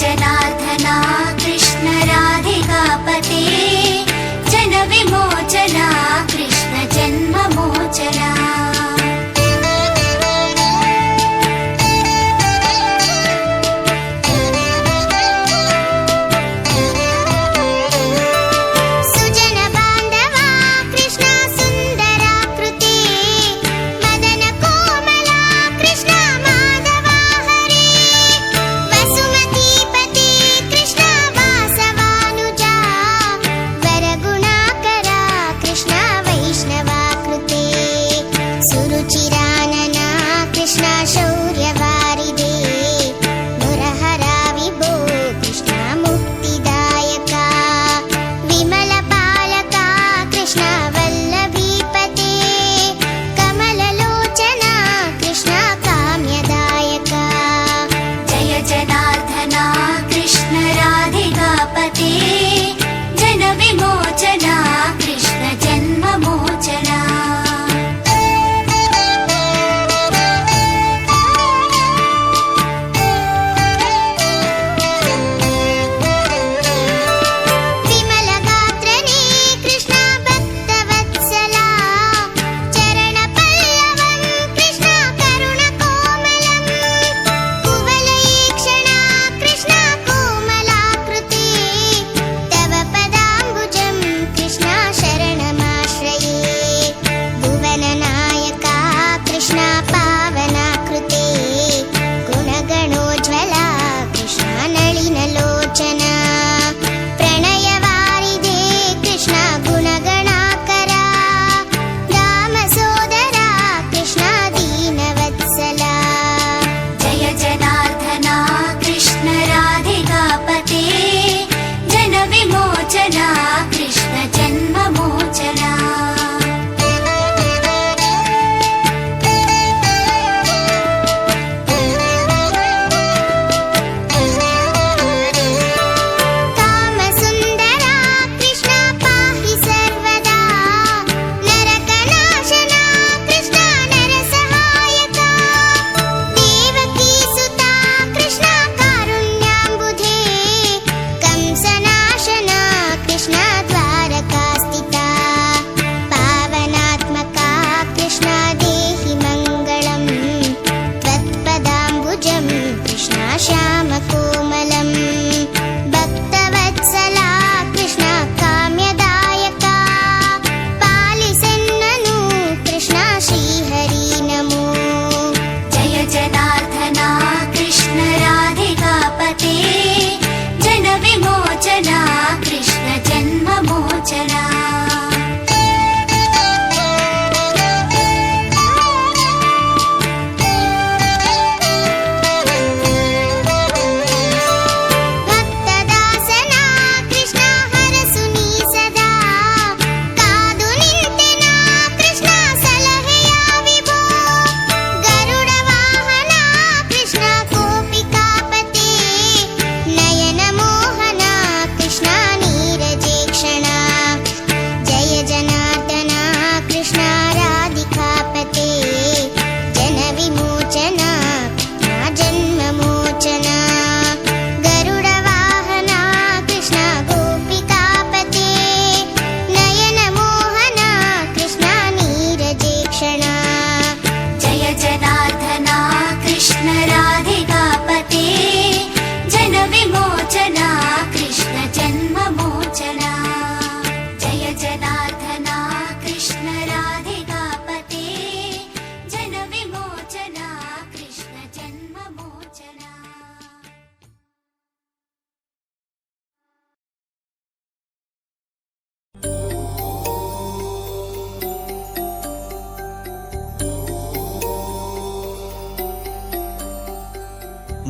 जनार्दना कृष्ण राधिकापते जन विमोचना कृष्ण जन्ममोचना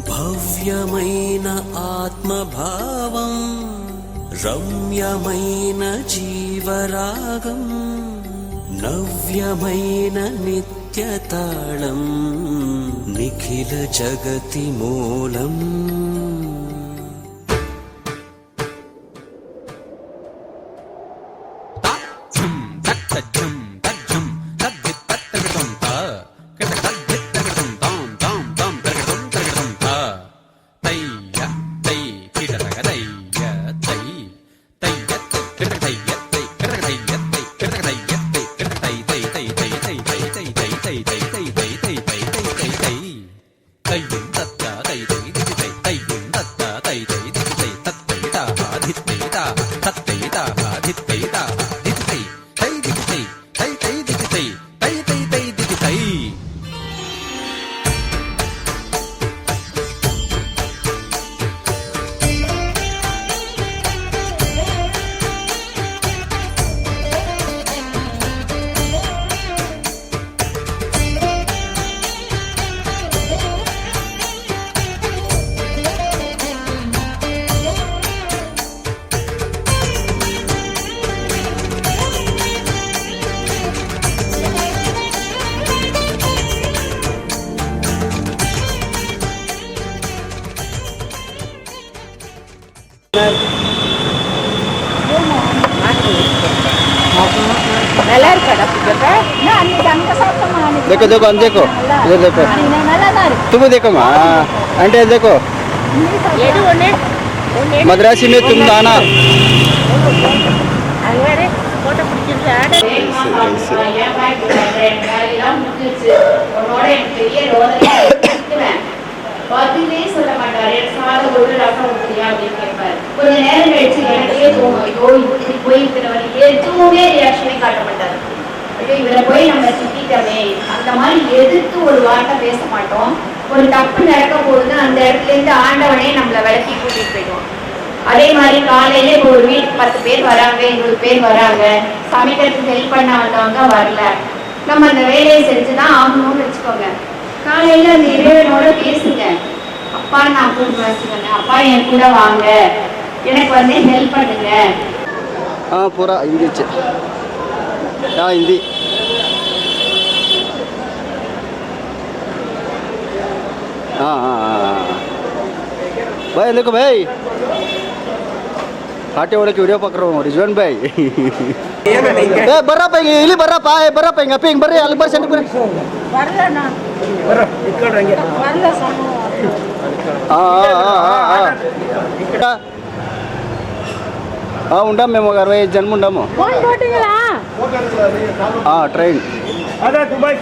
భవ్యమైన ఆత్మభావం రమ్యమైన జీవరాగం నవ్యమైన నిత్యతాళం నిఖిల జగతి మూలం देखो देखो हम देखो इधर देखो तुम देखो माँ आंटी देखो मद्रासी में तुम दाना பதிலே சொல்ல மாட்டாரு. சாதம் ஒரு ரசம் ஊற்றியா அப்படின்னு கேட்பாரு. கொஞ்ச நேரம் கழிச்சு எனக்கே தோணும், ஐயோ இப்படி போயிருக்கிறவர் எதுவுமே ரியாக்ஷனே காட்ட மாட்டாரு. ஐயோ இவரை போய் நம்ம திட்டமே, அந்த மாதிரி எதிர்த்து ஒரு வார்த்தை பேச மாட்டோம். ஒரு தப்பு நடக்க போகுது, அந்த இடத்துல இருந்து ஆண்டவனே நம்மளை விளக்கி கூட்டிட்டு போயிடுவோம். அதே மாதிரி காலையில இப்போ ஒரு வீட்டுக்கு 10 பேர் வராங்க, 20 பேர் வராங்க, சமைக்கிறதுக்கு ஹெல்ப் பண்ண வந்தவங்க வரல, நம்ம அந்த வேலையை செஞ்சுதான் ஆகணும்னு வச்சுக்கோங்க. காலையில அந்த இறைவனோட பேசுங்க. அப்பா நான் கூப்பிட்டு வச்சுக்கோங்க, அப்பா என் கூட வாங்க, எனக்கு வந்து ஹெல்ப் பண்ணுங்க. हाँ पूरा हिंदी हाँ हिंदी हाँ हाँ हाँ भाई देखो भाई काटे वाले की वीडियो पकड़ रहा हूँ रिजवान भाई ए बर्रा पाएंगे इली बर्रा पाए बर्रा पाएंगे पिंग बर्रे अलग बार सेंटर पर வரல நான் बर्रा इकड़ रहेंगे வரல சாமி हाँ हाँ हाँ हाँ हाँ उंडा మేము 60 జన్మ ఉండాము ఫోన్ పోటింగలా ట్రైన్ అదే దుబాయ్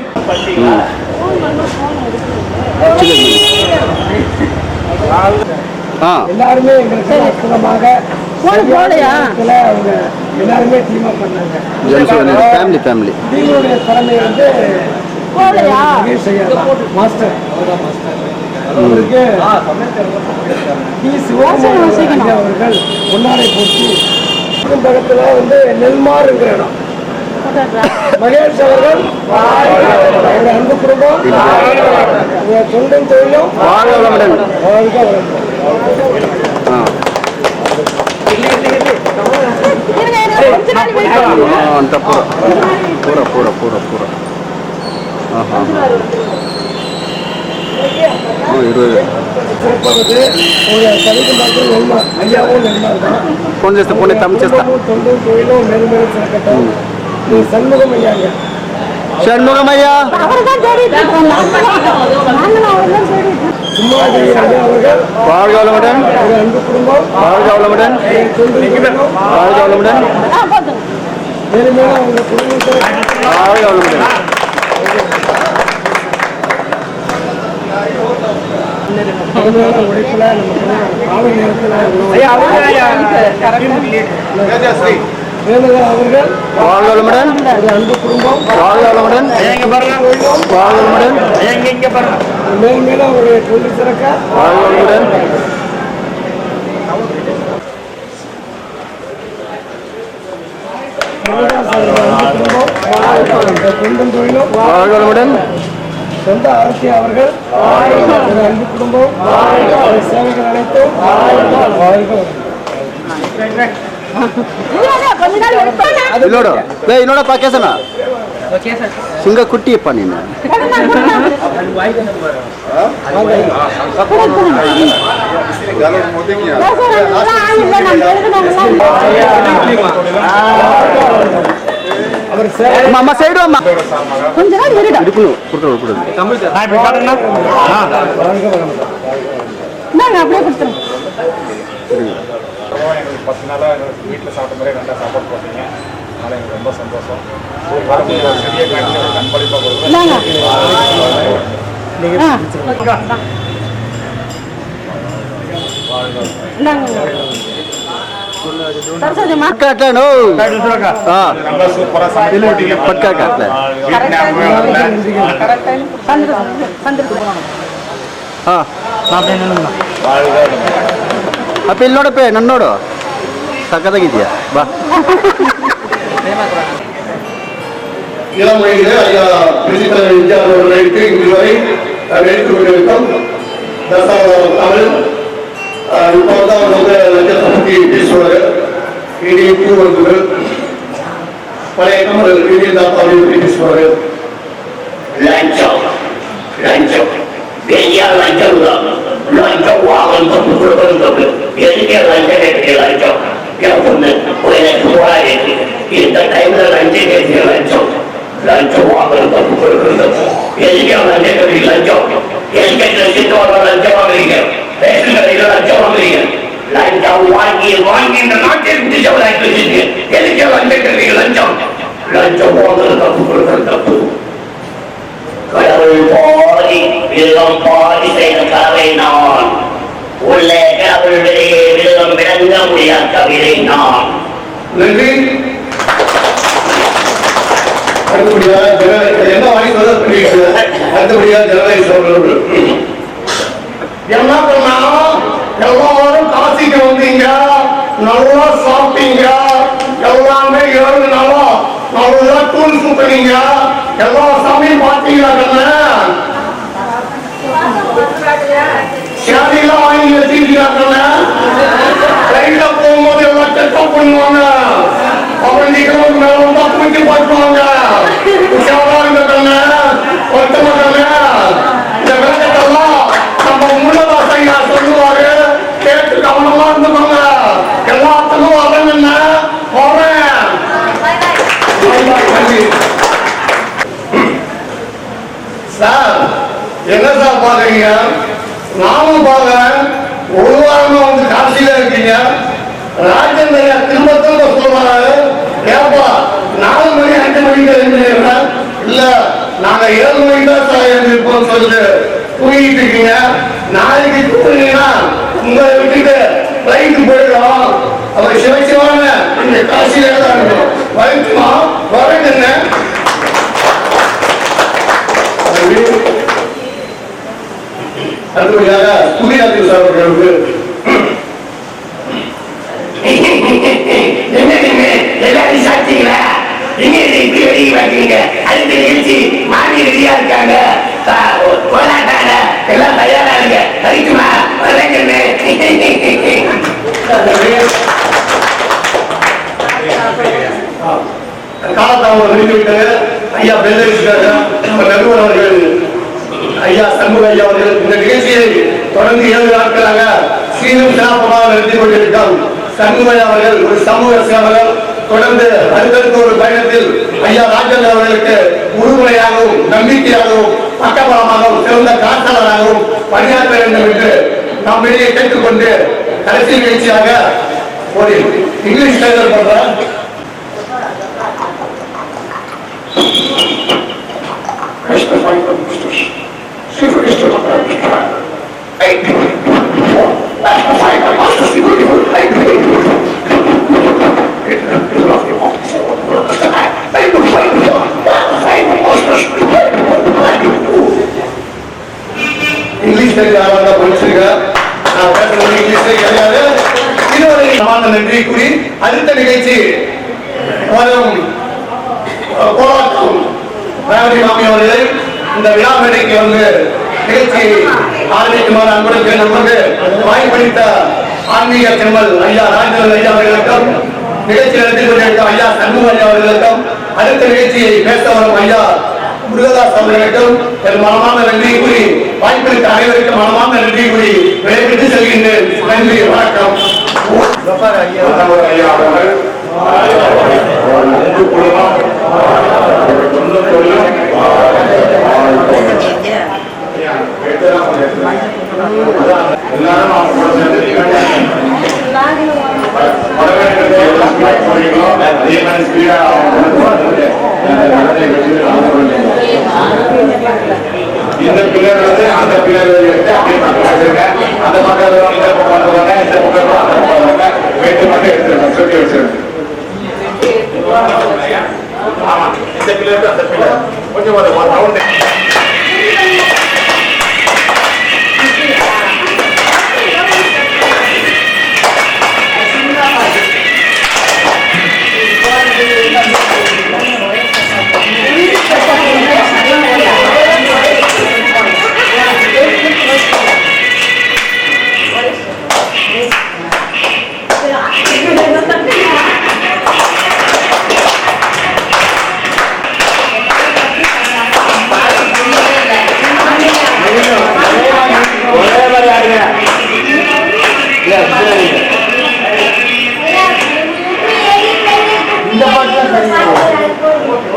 எல்லாருமே எங்களுக்கு அற்புதமாக ஃபோன் போலையா அவங்க எல்லாருமே டீமா பண்ணாங்க. ஃபேமிலி ஃபேமிலி டீமுடைய திறமை வந்து போலையா மாஸ்டர் அவருக்கு அவர்கள் பொன்னாடை போட்டு பக்கத்துல வந்து நெல்மாறுங்கிற இடம் மகேஷ் அவர்கள் அன்பு குடும்பம் தொண்டும் தொழிலும் అంత పూర పూర పూర పూర పూర 20 ஐயாவும் நெல்மாறு தான் ఫోన్ చేస్తే ఫోన్ తమ్మి చేస్తా தொண்டும் தொழிலும் மேலும் சிறக்கட்டும். சண்முகம் ஐயாங்க షణ్ముఖమయ్యా அவர்தான் தேடிட்டு இருக்கோம் நாங்களும் அவர்தான் தேடிட்டு சும்மாதிரி ஐயா அவர்கள் வாழ்க வளமுடன் ஒரு அன்பு குடும்பம் வாழ்க வளமுடன் வாழ்க வளமுடன் போதும் மேலும் மேலும் அவங்க குடும்பத்தை வாழ்க வளமுடன் கடுமையான உழைப்புல நம்ம கால நேரத்தில் வேணுகா அவர்கள் வாழ்க வளமுடன் ஒரு அன்பு குடும்பம் வாழ்க வளமுடன் வாழ்க வளமுடன் மேலும் மேலும் அவருடைய தொழில் சிறக்க வாழ்க வளமுடன் தொண்டும் தொழிலும் வாழ்க வளமுடன் சொந்த அரசி அவர்கள் ஒரு அன்பு குடும்பம் சேவைகள் அனைத்தும் கொஞ்ச நாள் எடுப்பானே ಇಲ್ಲೋಡು ಲೇ ಇನ್ನೋಡಪ್ಪ ಕೇಸನ ಸಿಂಗ ಕುಟ್ಟಿಯಪ್ಪ ನೀನು ಅಮ್ಮ ಸೈಡು ಅಮ್ಮ கொஞ்ச நாள் இருடா ಇರುಕುನು ಕುಡ್ಕೊಡು நாங்க அப்படியே கொடுத்துறோம் எங்களுக்கு 10 நாளாக வீட்டில் சாப்பிட்ட மாதிரி நல்லா சாப்பாடு போட்டீங்க. அதனால் எங்களுக்கு ரொம்ப சந்தோஷம். பெரிய காட்டில் ஒரு அன்பளிப்பாக கொடுக்குறோம். ಪಟ್ಕಾಟ್ಲೇನು நல்லா சூப்பராக சமையல் போட்டீங்க. ಪಟ್ಕಾಟ್ಲೆ ಹಾಂ ಅಪ್ಪ ಇಲ್ಲಿ ನೋಡಪ್ಪ ನನ್ನ ನೋಡು ಸಕ್ಕತ್ತಾಗಿದ್ಯಾ ಬಾ இளம் வயதில் ஐயா பிரின்சிபல் எம்ஜிஆர் அவர்களுக்கு இதுவரை எடுத்து கொண்டிருக்கும் தசாவதாரம் தமிழ் இப்போ தான் வந்து லட்சத்தை பற்றி பேசுவார். இடிக்கு வந்து பழைய தமிழ் இந்திய தாத்தாவை பற்றி பேசுவார். லஞ்சம் லஞ்சம் பெரிய லஞ்சம் தான் லஞ்சம் வாங்கல் தப்பு கொடுக்கணும் தப்பு எதுக்கே லஞ்சம் என் பொண்ணு எனக்கு போராடி இந்த டைம்ல லஞ்சம் கேட்கிற லஞ்சம் வாங்குறது தப்பு கொடுக்குறது தப்பு. எதுக்கே லஞ்சம் கட்டி லஞ்சம் எதுக்கே லஞ்சம் வாங்குறீங்க, ரேஷன் கடையில லஞ்சம் வாங்குறீங்க, லஞ்சம் வாங்கி வாங்கி இந்த நாட்டில் முடிச்சவராக்கி வச்சிருக்கீங்க. எதுக்கே லஞ்சம் கட்டுறீங்க, லஞ்சம் லஞ்சம் வாங்குறது தப்பு கொடுக்குறது தப்பு. கடவுள் பாதி வில்லம் பாதி செய்த கதை நான், உள்ளே கடவுள் வெளியே வில்லம் விளங்க முடியாத கவிதை நான். நன்றி. அடுத்தபடியாக என்ன வாங்கி அடுத்தபடியாக ஜனநாயக என்ன பண்ணா எல்லாரும் காசிக்கு வந்தீங்க, நல்லா சாப்பிட்டீங்க, எல்லாமே 7 நாளா நல்லா டூல் சுத்துனீங்க, எல்லா சாமியும் பார்த்தீங்களா? சேவையெல்லாம் வாங்கி வச்சிருக்கீங்களா? ட்ரெயின்ல போகும்போது எல்லாம் செக்அப் பண்ணுவாங்க, அப்புறம் நீங்களும் மேல வந்தா தூக்கி பார்த்துவாங்க. உஷாரா இருந்ததுங்க, ஒருத்தவங்க இந்த விளக்கத்தெல்லாம் நம்ம முன்னதாசையா சொல்லுவாரு, கேட்டு கவனமா இருந்துக்கோங்க. எல்லாத்துக்கும் வரணுங்க, வரேன். சார் என்ன சார் பாக்குறீங்க? நானும் பாக்குறேன். ஒரு வாரமா வந்து காசியில இருக்கீங்க. ராஜேந்திர திரும்ப சொல்றாரு, ஏப்பா 4 மணி 5 மணிக்கு எழுந்திருக்கா? இல்ல நாங்க 7 மணிக்கு தான் சார் எழுந்திருப்போம் சொல்லிட்டு தூங்கிட்டு இருக்கீங்க. நாளைக்கு தூங்குனீங்கன்னா உங்களை விட்டுட்டு ஃபிளைட்டு போயிடும். அவர் சிவசிவான இந்த காசியில தான் இருக்கும். வரைக்குமா வரட்டுங்க. அடுத்தபடியாக புதியாதி சார் அவர்களுக்கு எல்லாரும் சாப்பிட்டீங்களா? நீங்க இப்படி வெளியே வைக்கிறீங்க. அடுத்த நிகழ்ச்சி மாறி ரெடியா இருக்காங்க, போராட்டாங்க, எல்லாம் தயாரா இருங்க. வரைக்குமா வரேங்கன்னு காலத்தாம நிறுத்திவிட்டு ஐயா பெருந்திருக்காங்க. நம்ம நடுவர் அவர்கள் ஐயா சண்முக ஐயா அவர்கள் இந்த நிகழ்ச்சியை தொடர்ந்து 7 நாட்களாக சீரும் சிறப்பமாக நடத்தி கொண்டிருக்கிறோம். சண்முக அவர்கள் ஒரு சமூக சேவகர். தொடர்ந்து அடுத்தடுத்த ஒரு பயணத்தில் ஐயா ராஜேந்திர அவர்களுக்கு உறுதுணையாகவும் நம்பிக்கையாகவும் பக்கபலமாகவும் சிறந்த காட்டாளராகவும் பணியாற்ற வேண்டும் என்று நாம் வெளியே கேட்டுக்கொண்டு கடைசி நிகழ்ச்சியாக ஒரு இங்கிலீஷ் டைலர் பண்றேன். இங்கிலீஷ் தெரியாத படிச்சிருக்க இங்கிலீஷ் கிடையாது. இன்னொரு நன்றி கூறி அடுத்த நிகழ்ச்சி வரும் போராட்டம் மாமி அவர்களை இந்த விழா மேடைக்கு வந்து நிகழ்ச்சி ஆரம்பிக்குமாறு அன்புடன் நமக்கு வாய்ப்பளித்த ஆன்மீக திருமல் ஐயா ராஜேந்திரன் ஐயா அவர்களுக்கும், நிகழ்ச்சி நடத்தி கொண்டிருக்கும் ஐயா சண்முக ஐயா அவர்களுக்கும், அடுத்த நிகழ்ச்சியை பேச வரும் ஐயா முருகதாஸ் அவர்களுக்கும் என் மனமான நன்றி கூறி வாய்ப்பளித்த அனைவருக்கும் மனமான நன்றி கூறி விடைபெற்று செல்கின்றேன். நன்றி, வணக்கம். ஐயா அவர்கள் இந்த பிள்ளர் வந்து அந்த பிள்ளர் அந்த பக்கம் இந்த பக்கம் இந்த பக்கம் வெயிட் மட்டும் எடுத்துருங்க, சொல்லி வச்சிருங்க. ஆமா, இந்த பிள்ளர் அந்த பிள்ளர் கொஞ்சம் ஒரு ரவுண்ட் இந்த பாட்டு தான் சரியா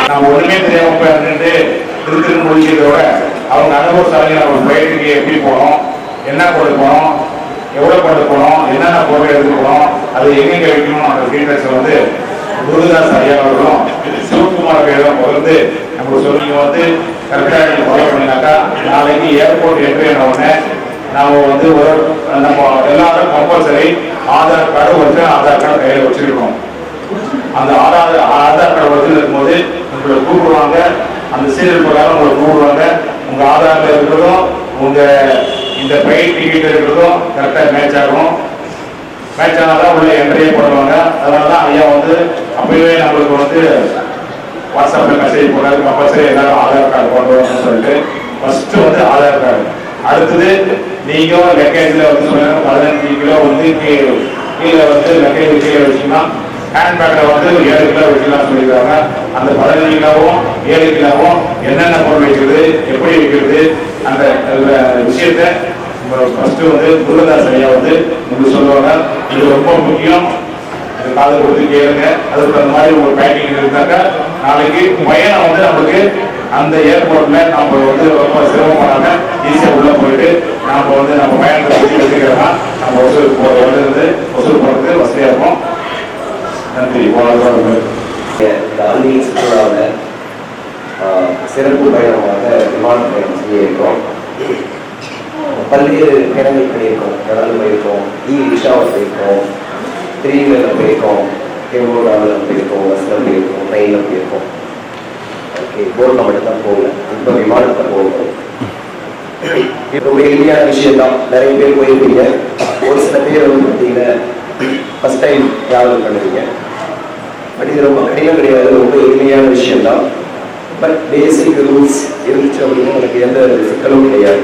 நான் ஒண்ணுமே தெரியாம போயிட்டு திருத்திரு முடிக்கிறதோட அவங்க அனுபவசாலிகள் அவங்க பயிற்சிக்கு எப்படி போகணும், என்ன கொண்டு போகணும், எவ்வளவு கொண்டு போகணும், என்னென்ன பொருள் எடுத்து போகணும், அது எங்கெங்க வைக்கணும் அந்த டீட்டெயில்ஸ் வந்து குருதாஸ் ஐயா அவர்களும் சிவகுமார் ஐயாவும் பகிர்ந்து நமக்கு சொல்லி வந்து கரெக்டாக நீங்கள் ஃபாலோ பண்ணினாக்கா நாளைக்கு ஏர்போர்ட் என்ட்ரி உடனே நாம வந்து நம்ம எல்லாரும் கம்பல்சரி ஆதார் கார்டு வச்சு ஆதார் கார்டு கையில் வச்சிருக்கோம். அந்த ஆதார் கார்டு வச்சு இருக்கும்போது உங்களை கூப்பிடுவாங்க, அந்த சீரியல் பிரகாரம் உங்களை கூப்பிடுவாங்க. உங்க ஆதார்ல இருக்கிறதும் உங்க இந்த ட்ரெயின் டிக்கெட் இருக்கிறதும் கரெக்டாக மேட்ச் ஆகும். மேட்ச் ஆனாதான் உள்ள என்ட்ரியே பண்ணுவாங்க. அதனால தான் ஐயா வந்து அப்பவே நம்மளுக்கு வந்து வாட்ஸ்அப்ல மெசேஜ் போடுறாரு, கம்பல்சரி எல்லாரும் ஆதார் கார்டு கொண்டு வரணும்னு சொல்லிட்டு ஃபர்ஸ்ட் வந்து ஆதார் கார்டு. அடுத்தது நீங்க லக்கேஜ்ல வந்து சொல்லுங்க 15 கிலோ வந்து கீழே வந்து லக்கேஜ் கீழே வச்சீங்கன்னா ஹேண்ட்பேக்ல வந்து 7 கிலோ வைக்கலாம் சொல்லியிருக்காங்க. அந்த 15 கிலோவும் 7 கிலோவும் என்னென்ன பொருள் வைக்கிறது, எப்படி வைக்கிறது, அந்த விஷயத்த ஃபர்ஸ்ட் வந்து குருதாஸ் ஐயா வந்து உங்களுக்கு சொல்லுவாங்க. இது ரொம்ப முக்கியம், இது காது கொடுத்து கேளுங்க. அதுக்கு அந்த மாதிரி ஒரு பேக்கிங் இருந்தாக்கா நாளைக்கு பயணம் வந்து நம்மளுக்கு அந்த ஏர்போர்ட்ல நம்ம வந்து ரொம்ப சிரமப்படாம ஈஸியா உள்ள போயிட்டு நாம வந்து நம்ம பயணத்தை வச்சுக்கிறோம்னா நம்ம ஒசூர் போறதுக்கு வசதியா இருக்கும். நன்றி. இந்த ஆன்மீக சுற்றுலாவில் சிறப்பு பயணமாக விமான பயணம் செய்ய இருக்கோம். பல்வேறு பயணங்கள் பண்ணியிருக்கோம். கடல் போயிருக்கோம், ரிஷாவில் போயிருக்கோம், 3 வீலரில் போயிருக்கோம், டெம்போ டிராவலில் போயிருக்கோம், பஸ்ஸில் போயிருக்கோம், ட்ரெயினில் போயிருக்கோம். ஓகே, போட்டில் மட்டும்தான் போகல, இப்போ விமானத்தை போகணும். இப்போ ஒரு எளிமையான விஷயம் தான். நிறைய பேர் போயிருப்பீங்க. ஒரு சில பேர் வந்து பார்த்தீங்கன்னா ஃபர்ஸ்ட் டைம் ட்ராவல் பண்ணுவீங்க. பட் இது ரொம்ப கடினம் கிடையாது, ரொம்ப எளிமையான விஷயம் தான். பட் பேசிக் ரூல்ஸ் இருந்துச்சு அப்படின்னா எனக்கு எந்த சிக்கலும் கிடையாது.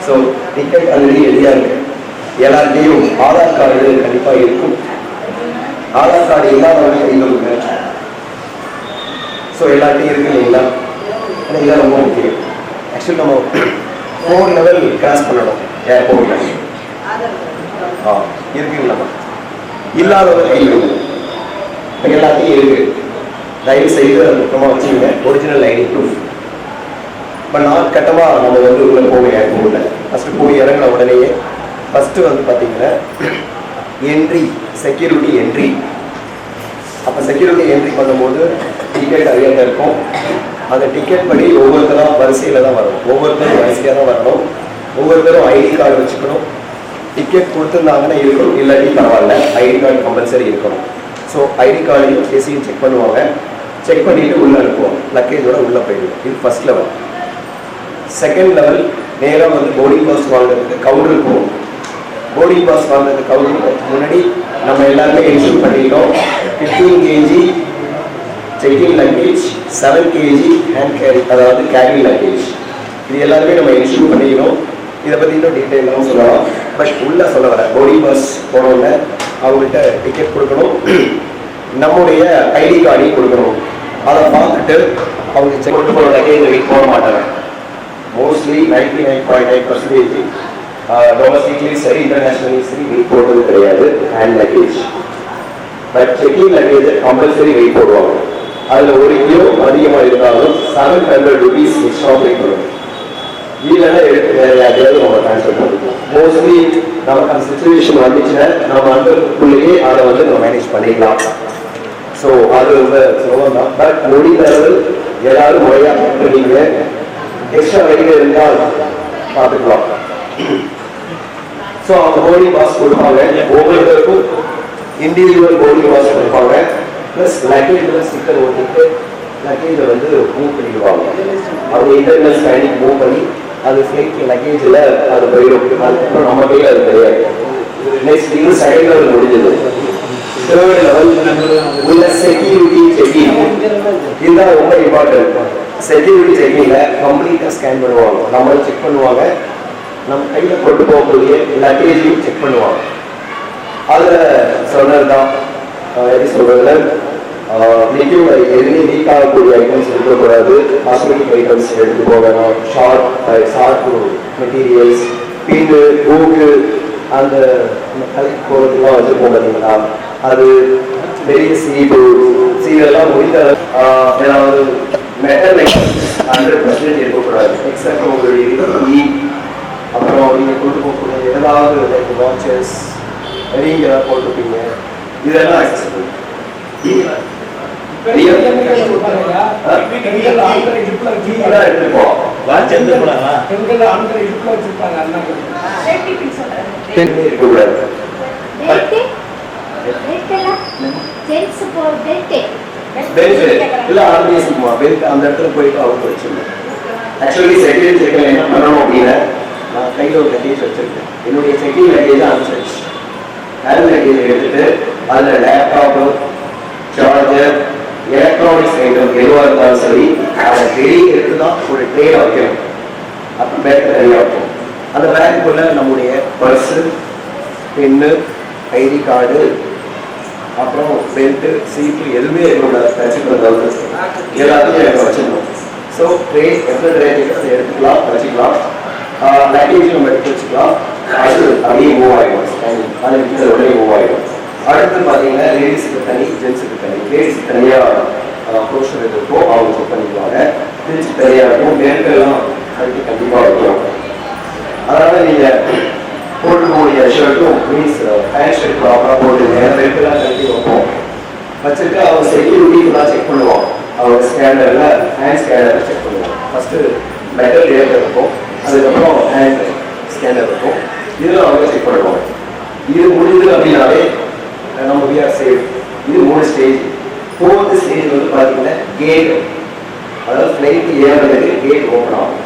ஸோ டிக்கெட் ஆல்ரெடி ரெடியாக இருக்கு. எல்லார்ட்டையும் ஆதார் கார்டு கண்டிப்பாக இருக்கும். ஆதார் கார்டு இல்லாதவங்க கைகளுங்க. ஸோ எல்லார்ட்டையும் இருக்கு இல்லைங்களா? ஆனால் இதான் ரொம்ப முக்கியம். ஆக்சுவலி நம்ம 4 லெவல் கிராஸ் பண்ணணும் ஏர்போர்ட்டில். இருக்குங்களா? இல்லாதவங்க கைகள் எல்லாத்தையும் இருக்கு. தயவு செய்து அது முக்கியமாக வச்சுக்கோங்க, ஒரிஜினல் ஐடி ப்ரூஃப். இப்போ நாட் கட்டமாக நம்ம வந்து உள்ள போகணும் ஏர்போர்ட்டில். ஃபஸ்ட்டு போய் இறங்கின உடனேயே ஃபஸ்ட்டு வந்து பார்த்தீங்கன்னா என்ட்ரி, செக்யூரிட்டி என்ட்ரி. அப்போ செக்யூரிட்டி என்ட்ரி பண்ணும்போது டிக்கெட் அவையாக இருக்கும். அந்த டிக்கெட் படி ஒவ்வொருத்தரும் வரிசையில் தான் வரணும். ஒவ்வொருத்தரும் வரிசையாக தான் வரணும். ஒவ்வொருத்தரும் ஐடி கார்டு வச்சுக்கணும். டிக்கெட் கொடுத்துருந்தாங்கன்னா இருக்கணும், இல்லாட்டி பரவாயில்ல, ஐடி கார்டு கம்பல்சரி இருக்கணும். ஸோ ஐடி கார்டையும் கேஸையும் செக் பண்ணுவாங்க. செக் பண்ணிவிட்டு உள்ளே அனுப்புவாங்க. லக்கேஜோட உள்ளே போயிடும். இது ஃபர்ஸ்ட் லெவல். செகண்ட் லெவல் நேராக வந்து போர்டிங் பாஸ் வாங்குறதுக்கு கவுண்டருக்கு போகும். போர்டிங் பாஸ் வாங்குறதுக்கு கவுண்டருக்கு முன்னாடி நம்ம எல்லாருமே இன்சூர் பண்ணிட்டோம். 15 kg checking luggage, 7 kg hand carry, அதாவது கேரி லக்கேஜ். இது எல்லாருமே நம்ம இன்சூர் பண்ணிக்கணும். இதை பற்றி இன்னும் டீட்டெயிலாகவும் சொல்லலாம். பட் உள்ளே சொல்ல வர போர்டிங் பாஸ் போனோடனே அவங்கள்ட்ட டிக்கெட் கொடுக்கணும், நம்முடைய ஐடி கார்டையும் கொடுக்கணும். அதை பார்த்துட்டு அவங்க செக் கொண்டு போகிற லக்கேஜ் வெயிட் போட மாட்டாங்க. மோஸ்ட்லி 99.9% டொமஸ்டிக்லேயும் சரி இன்டர்நேஷ்னலையும் சரி வெயிட் போடுறது கிடையாது hand luggage. But checking luggage compulsory weight போடுவாங்க. அதில் 1 கிலோ அதிகமாக இருந்தாலும் 700 rupees எக்ஸ்ட்ரா பே பண்ணணும். இல்லைன்னா எடுத்து வேறு யாரையாவது நம்ம ட்ரான்ஸ்ஃபர் பண்ணிக்கலாம். மோஸ்ட்லி நமக்கு அந்த சுச்சுவேஷன் வந்துச்சுன்னா நம்ம அந்தக்குள்ளேயே அதை வந்து நம்ம மேனேஜ் பண்ணிக்கலாம். ஸோ அது ரொம்ப சுலபம் தான். பட் முடிந்த அளவு எல்லாரும் முறையாக பண்ணுறீங்க. எக்ஸ்ட்ரா வெயிட் இருந்தால் பார்த்துக்கலாம். ஸோ அவங்க போர்டிங் பாஸ் கொடுப்பாங்க. ஒவ்வொருத்தருக்கும் இண்டிவிஜுவல் போர்டிங் பாஸ் கொடுப்பாங்க. ப்ளஸ் லக்கேஜில் ஸ்டிக்கர் ஓட்டிட்டு லக்கேஜை வந்து மூவ் பண்ணிடுவாங்க. அவங்க இன்டர்னல் ஸ்கேனிங் மூவ் பண்ணி அது ஃப்ளைட் லக்கேஜில் அது போயிடும். அதுக்கப்புறம் நம்ம கையில் அது கிடையாது. நெக்ஸ்ட் இது செகண்ட் லெவல் முடிஞ்சது. தேர்ட் லெவல் உள்ள செக்யூரிட்டி செக்கிங். இதுதான் ரொம்ப இம்பார்ட்டன்ட். செக்யூரிட்டி செக்கிங்ல கம்ப்ளீட்டா ஸ்கேன் பண்ணுவாங்க, நம்மளை செக் பண்ணுவாங்க, நம்ம கையில கொண்டு போகக்கூடிய லக்கேஜையும் செக் பண்ணுவாங்க. அதுல சொன்னதுதான் எப்படி சொல்றதுல லிக்யூட் எதுவுமே லீக் ஆகக்கூடிய ஐட்டம்ஸ் இருக்கக்கூடாது, காஸ்மெட்டிக் ஐட்டம்ஸ் எடுத்து போகணும், ஷார்ப் மெட்டீரியல்ஸ், பின்னு ஊக்கு அந்த கலெக்ட் போகிறதுலாம் வச்சுருக்கோம் பார்த்தீங்களா, அது பெரிய சீடெல்லாம் முடிந்த ஏதாவது மெட்டல் ஐட்டம்ஸ் 100% இருக்கக்கூடாது. எக்ஸப்ட் உங்களுடைய அப்புறம் நீங்கள் கொண்டு போகக்கூடிய ஏதாவது லைக் வாட்சஸ் ரிங் ஏதாவது போட்டுருப்பீங்க, இதெல்லாம் அக்சசபிள். அந்த இடத்துல போயிட்டு அவங்க வச்சிருந்தேன். ஆக்சுவலி செக்யூரிட்டி செக்கில் என்ன பண்ணணும் அப்படின்னா, நான் கையில் ஒரு லக்கேஜ் வச்சிருக்கேன். என்னுடைய செக்கிங் லக்கேஜ் அனுப்பிச்சு ஹேண்ட் லக்கேஜ் எடுத்துட்டு அதில் லேப்டாப்பு, சார்ஜர், எலக்ட்ரானிக்ஸ் ஐட்டம் எதுவாக இருந்தாலும் சரி அதை வெளியே எடுத்து தான் ஒரு ட்ரே வைக்கணும். அப்போ பேக் தனியாக வைக்கணும். அந்த பேக்குக்குள்ள நம்முடைய பர்ஸு, பென்னு, ஐடி கார்டு, அப்புறம் பெல்ட்டு, சீட்டு எதுவுமே என்னோட வச்சுக்கிறது எல்லாத்தையும் எனக்கு வச்சுக்கணும். ஸோ ட்ரே எந்த ட்ரே அதை எடுத்துக்கலாம், வச்சுக்கலாம். லக்கேஜ் நம்ம எடுத்து வச்சுக்கலாம். அது அப்படியே மூவ் ஆகிடும், அது இருக்கிறது உடனே மூவ் ஆகிடும். அடுத்து பார்த்தீங்கன்னா லேடிஸுக்கு தனி, ஜென்ஸுக்கு தனி. லேடிஸுக்கு தனியாக ப்ரோஷர் இருக்கும், அவங்க செக் பண்ணிக்குவாங்க. ஜென்ஸுக்கு தனியாக இருக்கும், பெல்ட்டெல்லாம் அதுக்கு கண்டிப்பாக இருக்கும். அதனால் நீங்கள் போட்டுக்கூடிய ஷர்ட்டும் மீன்ஸ் பேண்ட் ஷர்ட் ப்ராப்பராக போட்டுங்க. பெல்ட்டெல்லாம் கட்டி வைப்போம், வச்சுட்டு அவங்க செக்யூரிட்டிலாம் செக் பண்ணுவோம். அவங்க ஸ்கேனரில் ஹேண்ட் ஸ்கேனரில் செக் பண்ணுவோம். ஃபஸ்ட்டு மெட்டல் லேயர் இருக்கும், அதுக்கப்புறம் ஹேண்ட் ஸ்கேனர் இருக்கும். இதில் அவங்க செக் பண்ணுவாங்க. இது முடிஞ்சது அப்படின்னாலே நம்ம வி ஆர் சேஃப். இது 3 ஸ்டேஜ். 4th ஸ்டேஜ் வந்து பார்த்தீங்கன்னா கேட், அதாவது ஃப்ளைட் ஏறதுக்கு கேட் ஓப்பன் ஆகும்.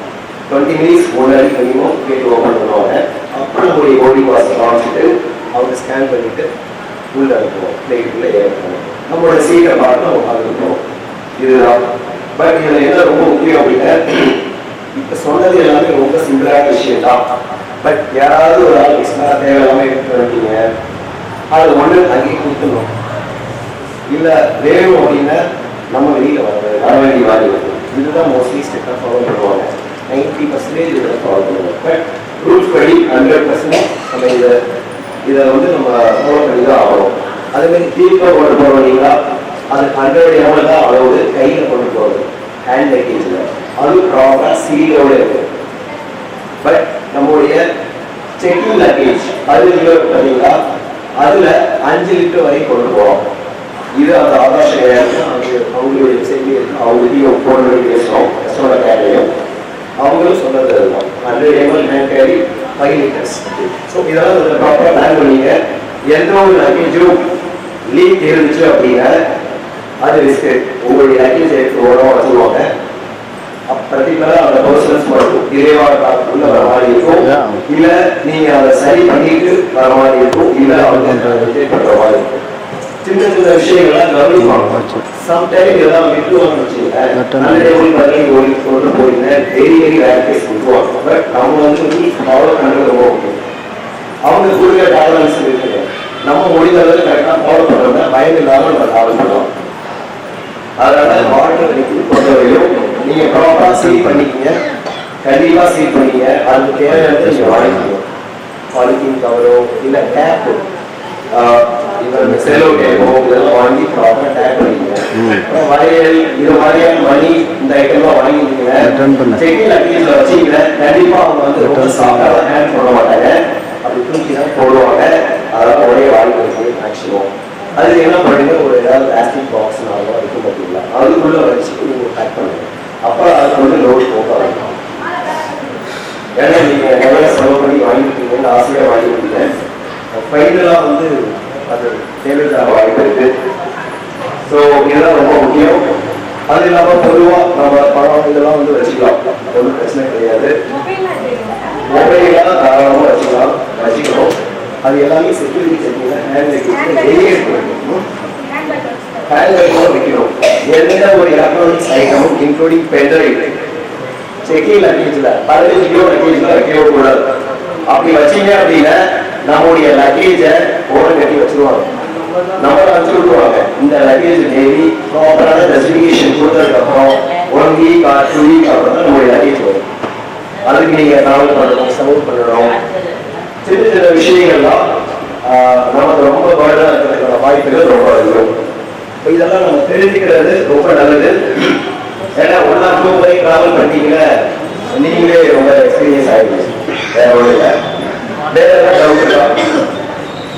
20 minutes முன்னாடி மினிமம் கேட் ஓப்பன் பண்ணுவாங்க. அப்புறம் நம்மளுடைய போர்டிங் பாஸ் காமிச்சிட்டு அவங்க ஸ்கேன் பண்ணிட்டு உள்ள இருக்கும், ஃப்ளைட்டுக்குள்ளே ஏறணும். நம்மளோட சீட்டை பார்த்து உட்காந்துருக்கோம். இதுதான். பட் இதில் என்ன ரொம்ப முக்கியம் அப்படின்னா, இப்போ சொன்னது எல்லாமே ரொம்ப சிம்பிளான விஷயம் தான். பட் யாராவது ஒரு ஆள் எக்ஸ்ட்ரா தேவையில்லாமல் எடுத்து வந்துட்டீங்க, அது ஒன்று அங்கேயே கொடுத்துடணும். இல்லை வேணும் அப்படின்னா நம்ம வெளியில் வர வேண்டிய மாதிரி இருக்கும். இதுதான் மோஸ்ட்லி ஸ்ட்ரிக்டாக ஃபாலோ பண்ணுவாங்க. 90% இதில் ஃபாலோ பண்ணுவாங்க. பட் ரூல்ஸ் படி 100% நம்ம இதை வந்து நம்ம ஃபாலோ பண்ணி தான் ஆகணும். அதேமாதிரி தீர்ப்பாக கொண்டு போகிறோம் இல்லைங்களா, அது 100 ml தான் அளவு. கையில் கொண்டு போகிறது ஹேண்ட் லக்கேஜில் அது ப்ராப்பராக சீலோடு இருக்குது. பட் நம்மளுடைய செக்கிங் லக்கேஜ் அது பார்த்தீங்களா, அதில் 5 லிட்டர் வரை கொண்டு போகிறோம். இது அந்த ஆகாஷ அவங்களுடைய செய்தி அவங்களையும் ஃபோன் பண்ணி பேசுகிறோம். கஸ்டமரோட கேட்டையும் அவங்களும் சொன்னது அதுதான். 100 ml hand carry 5 liters. So இதெல்லாம் கொஞ்சம் ப்ராப்பராக பிளான் பண்ணிங்க. எந்த ஒரு லக்கேஜும் லீக் இருந்துச்சு அப்படின்னா அது ரிஸ்க்கு. உங்களுடைய லக்கேஜ் எடுத்து ஓரமாக வச்சுருவாங்க. பர்டிகுலராக அந்த பர்சன்ஸ் மட்டும் இறைவாக உள்ள வர மாதிரி இருக்கும், இல்லை நீங்கள் அதை சரி பண்ணிட்டு வர மாதிரி இருக்கும், இல்லை அவங்க பண்ணுற மாதிரி இருக்கும். சின்ன சின்ன விஷயங்கள்லாம் கவனிப்பாங்க. சம்டைம் இதெல்லாம் விட்டுவாங்கன்னு வச்சுக்கோங்க. நல்ல டேபிள் பண்ணி கொண்டு போயிருங்க, வெரி வெரி ரேர் கேஸ் விட்டுவாங்க. பட் அவங்க வந்து ஃபாலோ பண்ணுறது ரொம்ப முக்கியம். அவங்க கொடுக்குற டாலரன்ஸ் இருக்குது, நம்ம முடிந்தளவு கரெக்டாக ஃபாலோ பண்ணுறோம்னா பயம் இல்லாமல் நம்ம ட்ராவல் பண்ணுவோம். அதனால வாட்டர் லிக்விட் பொறுத்தவரையும் நீங்க ப்ராப்பரா சீல் பண்ணிக்கீங்க, கண்டிப்பா சீல் பண்ணிங்க. அதுக்கு தேவையானது நீங்க வாங்கிக்கணும். பாலித்தீன் கவரோ இல்ல டேப், இந்த செலோ டேப்போ இதெல்லாம் வாங்கி ப்ராப்பரா டேப் பண்ணிக்கங்க. வளையல் இது மாதிரியான மணி இந்த ஐட்டம்லாம் வாங்கிட்டீங்கன்னா செக்கிங் லக்கேஜ்ல வச்சீங்கன்னா கண்டிப்பா அவங்க வந்து ரொம்ப சாஃப்டாக ஹேண்ட் போட மாட்டாங்க, அப்படி தூக்கி தான் போடுவாங்க. அதெல்லாம் ஒரே வாங்கிக்கிறது மேக்ஸிமம். அதுக்கு என்ன பண்ணுங்க, ஒரு ஏதாவது பிளாஸ்டிக் பாக்ஸ் நாளோ இருக்கும் பார்த்தீங்களா, அதுக்குள்ள வச்சு நீங்கள் பேக் பண்ணுங்க. அப்போ அதுக்கு வந்து லோடு போக ஆகும். ஏன்னா நீங்கள் நிறைய செலவு பண்ணி வாங்கிட்டீங்கன்னு ஆசையாக வாங்கிட்டீங்க, ஃபைனலாக வந்து அது தேவையான வாய்ப்பு இருக்கு. ஸோ இதெல்லாம் ரொம்ப முக்கியம். அது இல்லாமல் பொதுவாக நம்ம பணம் இதெல்லாம் வந்து வச்சுக்கலாம், ஒன்றும் பிரச்சனை கிடையாது. மொபைலாம் தாராளமாக வச்சுக்கலாம், வச்சுக்கணும். அது எல்லாமே செக்யூரிட்டி செக்கிங்ல ஹேண்ட் லக்கேஜ் வெளியே எடுத்து வைக்கணும். ஹேண்ட் லக்கேஜ் வைக்கணும். எந்த ஒரு எலக்ட்ரானிக்ஸ் ஐட்டமும் இன்க்ளூடிங் பென்ட்ரைவ் செக்கிங் லக்கேஜ்ல 15 கிலோ லக்கேஜ்ல வைக்கவே கூடாது. அப்படி வச்சீங்க அப்படின்னா நம்முடைய லக்கேஜை ஓரம் கட்டி வச்சிருவாங்க, நம்மளை அனுப்பிச்சு விட்டுருவாங்க. இந்த லக்கேஜ் டெய்லி ப்ராப்பரான ஸ்பெசிஃபிகேஷன் கொடுத்ததுக்கு அப்புறம் 1 வீக் ஆர் 2 வீக் அப்புறம் தான் நம்மளுடைய லக்கேஜ் வரும். அதுக்கு நீங்க டிராவல் பண்ணணும், சப்போர்ட் பண்ணணும். சின்ன சின்ன விஷயங்கள்லாம் நமக்கு ரொம்ப பேர்டா இருக்கிறதுக்கான வாய்ப்புகள் ரொம்ப அதிகம். இதெல்லாம் நம்ம தெரிஞ்சுக்கிறது ரொம்ப நல்லது. ஏன்னா 1 or 2 பைக் டிராவல் பண்ணீங்கன்னா நீங்களே ரொம்ப எக்ஸ்பீரியன்ஸ் ஆகிடுச்சு. வேற ஒன்றும் இல்லை. வேற ஏதாவது டவுட் இருக்கா?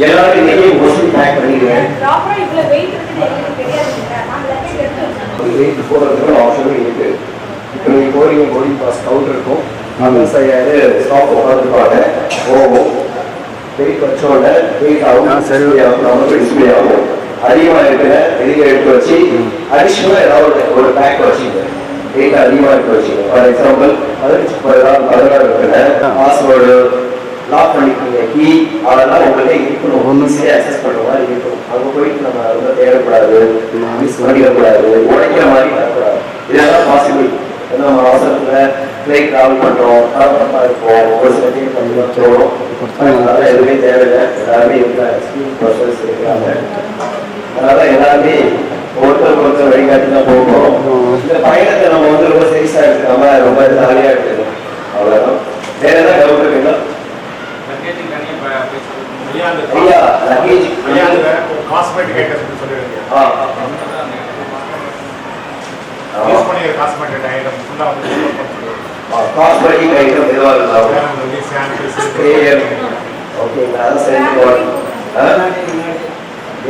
எல்லாரும் இன்னைக்கு மோஸ்ட்லி பேக் பண்ணிடுவேன். வெயிட் போடுறதுக்கு ஆப்ஷனும் இருக்கு. இப்போ நீங்க போறீங்க, போர்டிங் பாஸ் கவுண்டர் இருக்கும், அந்த சைடு ஸ்டாப் உட்காந்துருப்பாங்க, போகும். வெயிட் வச்சோட வெயிட் ஆகும், நமக்கு டிஸ்பிளே ஆகும். அதிகமாக இருக்கிற எதிர்க்க எடுத்து வச்சு அடிஷனலாக ஏதாவது ஒரு பேக் வச்சுங்க. வெயிட் அதிகமாக எடுத்து வச்சுங்க. ஃபார் எக்ஸாம்பிள் 16 இருக்கிற பாஸ்வேர்டு லாக் பண்ணிக்கோங்க, கீ அதெல்லாம் உங்கள்கிட்ட இருக்கணும். ஈஸியாக அக்சஸ் பண்ணுற மாதிரி இருக்கணும். அங்கே போயிட்டு நம்ம ரொம்ப தேவைப்படாது, மிஸ் பண்ணிடக்கூடாது, உடைக்கிற மாதிரி வரக்கூடாது. இதெல்லாம் பாசிபிள். ஏன்னா நம்ம அவசரத்தில் ஃப்ளைட் ட்ராவல் பண்ணுறோம், பரபரப்பாக இருப்போம், ஒரு சில டைம் கொஞ்சம் தோணும். அதனால எதுவுமே தேவையில்லை. எல்லாருமே இருக்கிற எக்ஸ்பீரியன்ஸ் பர்சன்ஸ் இருக்கிறாங்க. அதனால எல்லாருமே ஒருத்தர் வழிகாட்டி தான் போகணும். இந்த பயணத்தை நம்ம வந்து ரொம்ப சீரியஸாக எடுத்துக்காம ரொம்ப ஜாலியாக எடுத்துக்கணும். அவ்வளோதான். வேற ஏதாவது டவுட் இருக்குங்களா? ஐயா லக்கேஜ் காஸ்மெட்டிக் ஐட்டம்ஸ் சொல்லிருக்கீங்க. யூஸ் பண்ணிக்கிற காஸ்மெட்டிக் ஐட்டம் ஃபுல்லா வந்து காஸ்மெட்டிக் ஐட்டம் எதுவாக இருந்தாலும் ஓகேங்களா, அதான் சரி.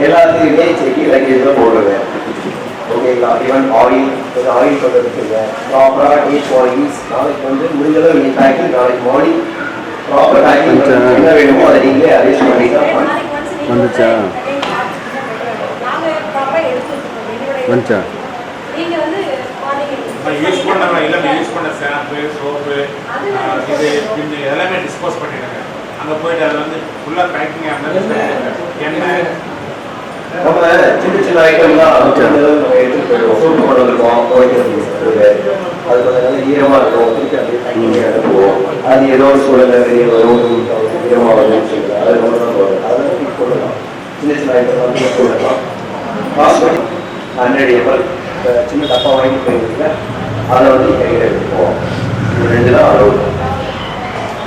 எல்லாத்தையுமே செக்கிங் லக்கேஜ்ல போடுவேன். ஓகேங்களா, ஈவன் ஆயில் கொஞ்சம் ஆயில் கொண்டு இருக்குங்க. ப்ராப்பராக டேட் பாலிஸ் நாளைக்கு வந்து முடிஞ்சளவு நீ பேக்கிங் நாளைக்கு மார்னிங் ப்ராப்பர் பேக்கிங் என்ன வேணுமோ அதை நீங்களே அரேஞ்ச் பண்ணி தான் வந்துச்சா வந்துச்சா யூஸ் பண்ண இல்லை யூஸ் பண்ண ஷாம்பு சோப்பு இது எல்லாமே டிஸ்போஸ் பண்ணிடுங்க. அங்கே போயிட்டு அதை வந்து ஃபுல்லாக பேக்கிங் எண்ணெய் நம்ம சின்ன சின்ன ஐட்டம்லாம் நம்ம எடுத்துட்டு போயிடுவோம். சோப்பு கொண்டு வந்துருக்கோம், துவைக்கிறது அது கொஞ்சம் நல்ல ஈரமாக இருக்கும். திருப்பி அப்படியே பேக்கிங் அனுப்புவோம். அது ஏதோ ஒரு சூழலை வெளியே வரும், ஈரமாக வரும்னு வச்சுக்கலாம். அது ரொம்ப தான் வரும். அதை தூக்கி போடலாம். சின்ன சின்ன ஐட்டம்லாம் தூக்கி போடலாம். காஸ்மெட்டிக் 100 ml சின்ன டப்பா வாங்கி போயிருக்கீங்க, அதை வந்து கையில் எடுத்துப்போம். இது 2 தான் அளவு.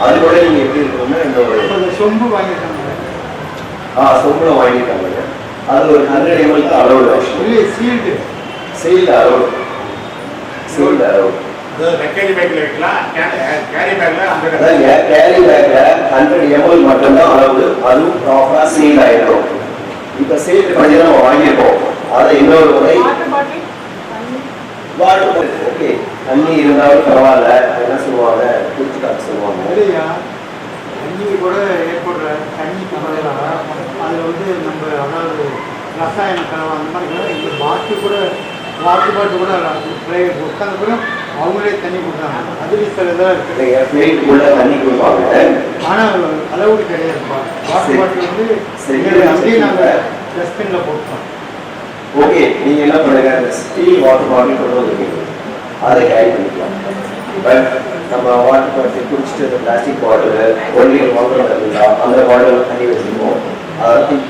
அது கூட நீங்கள் எப்படி இருக்கணும்னா இந்த ஒரு சொம்பு வாங்கிட்டாங்க. சொம்புல வாங்கிட்டாங்க. அது ஒரு 100 ml தான் அளவு. ஆக்சுவலி சீல்டு அளவு. லக்கேஜ் பேக்ல வைக்கலாம். கேரி பேக்ல கேரி பேக்ல 100 ml மட்டும்தான் அளவு. அதுவும் ப்ராப்பரா சீல் ஆயிடும். இப்ப சீல்டு பண்ணி நம்ம வாங்கியிருக்கோம். அதை இன்னொரு முறை வாட்டர் ஓகே தண்ணி இருந்தாலும் பரவாயில்ல. என்ன சொல்லுவாங்க, குளிச்சு காத்து சொல்லுவாங்க. தண்ணி கூட ஏற்படுற தண்ணிக்கு பதிலாக அதில் வந்து நம்ம அதாவது ரசாயன கலவை அந்த மாதிரி இந்த வாட்டர் பாட்டு கூட உட்காந்து கூட அவங்களே தண்ணி கொடுத்தாங்க. அதுலேயும் சில இதாக இருக்குது, தண்ணி கொடுப்பாங்க. ஆனால் அளவுக்கு கிடையாதுப்பா. வாட்டர் பாட்டில் வந்து அப்படியே நாங்கள் டஸ்ட்பினில் போட்டோம். ஓகே, நீங்கள் என்ன பண்ணுங்க, ஸ்டீல் வாட்டர் பாட்டில் கொண்டு வந்துருக்கீங்க, அதை கேரி பண்ணிக்கலாம். பட் நம்ம வாட்டர் பாட்டில் குடிச்சிட்டு இந்த பிளாஸ்டிக் பாட்டில் 1 liter வாட்டர் இருந்தா அந்த பாட்டில் தண்ணி வச்சுருக்கோம். அதை தூக்கி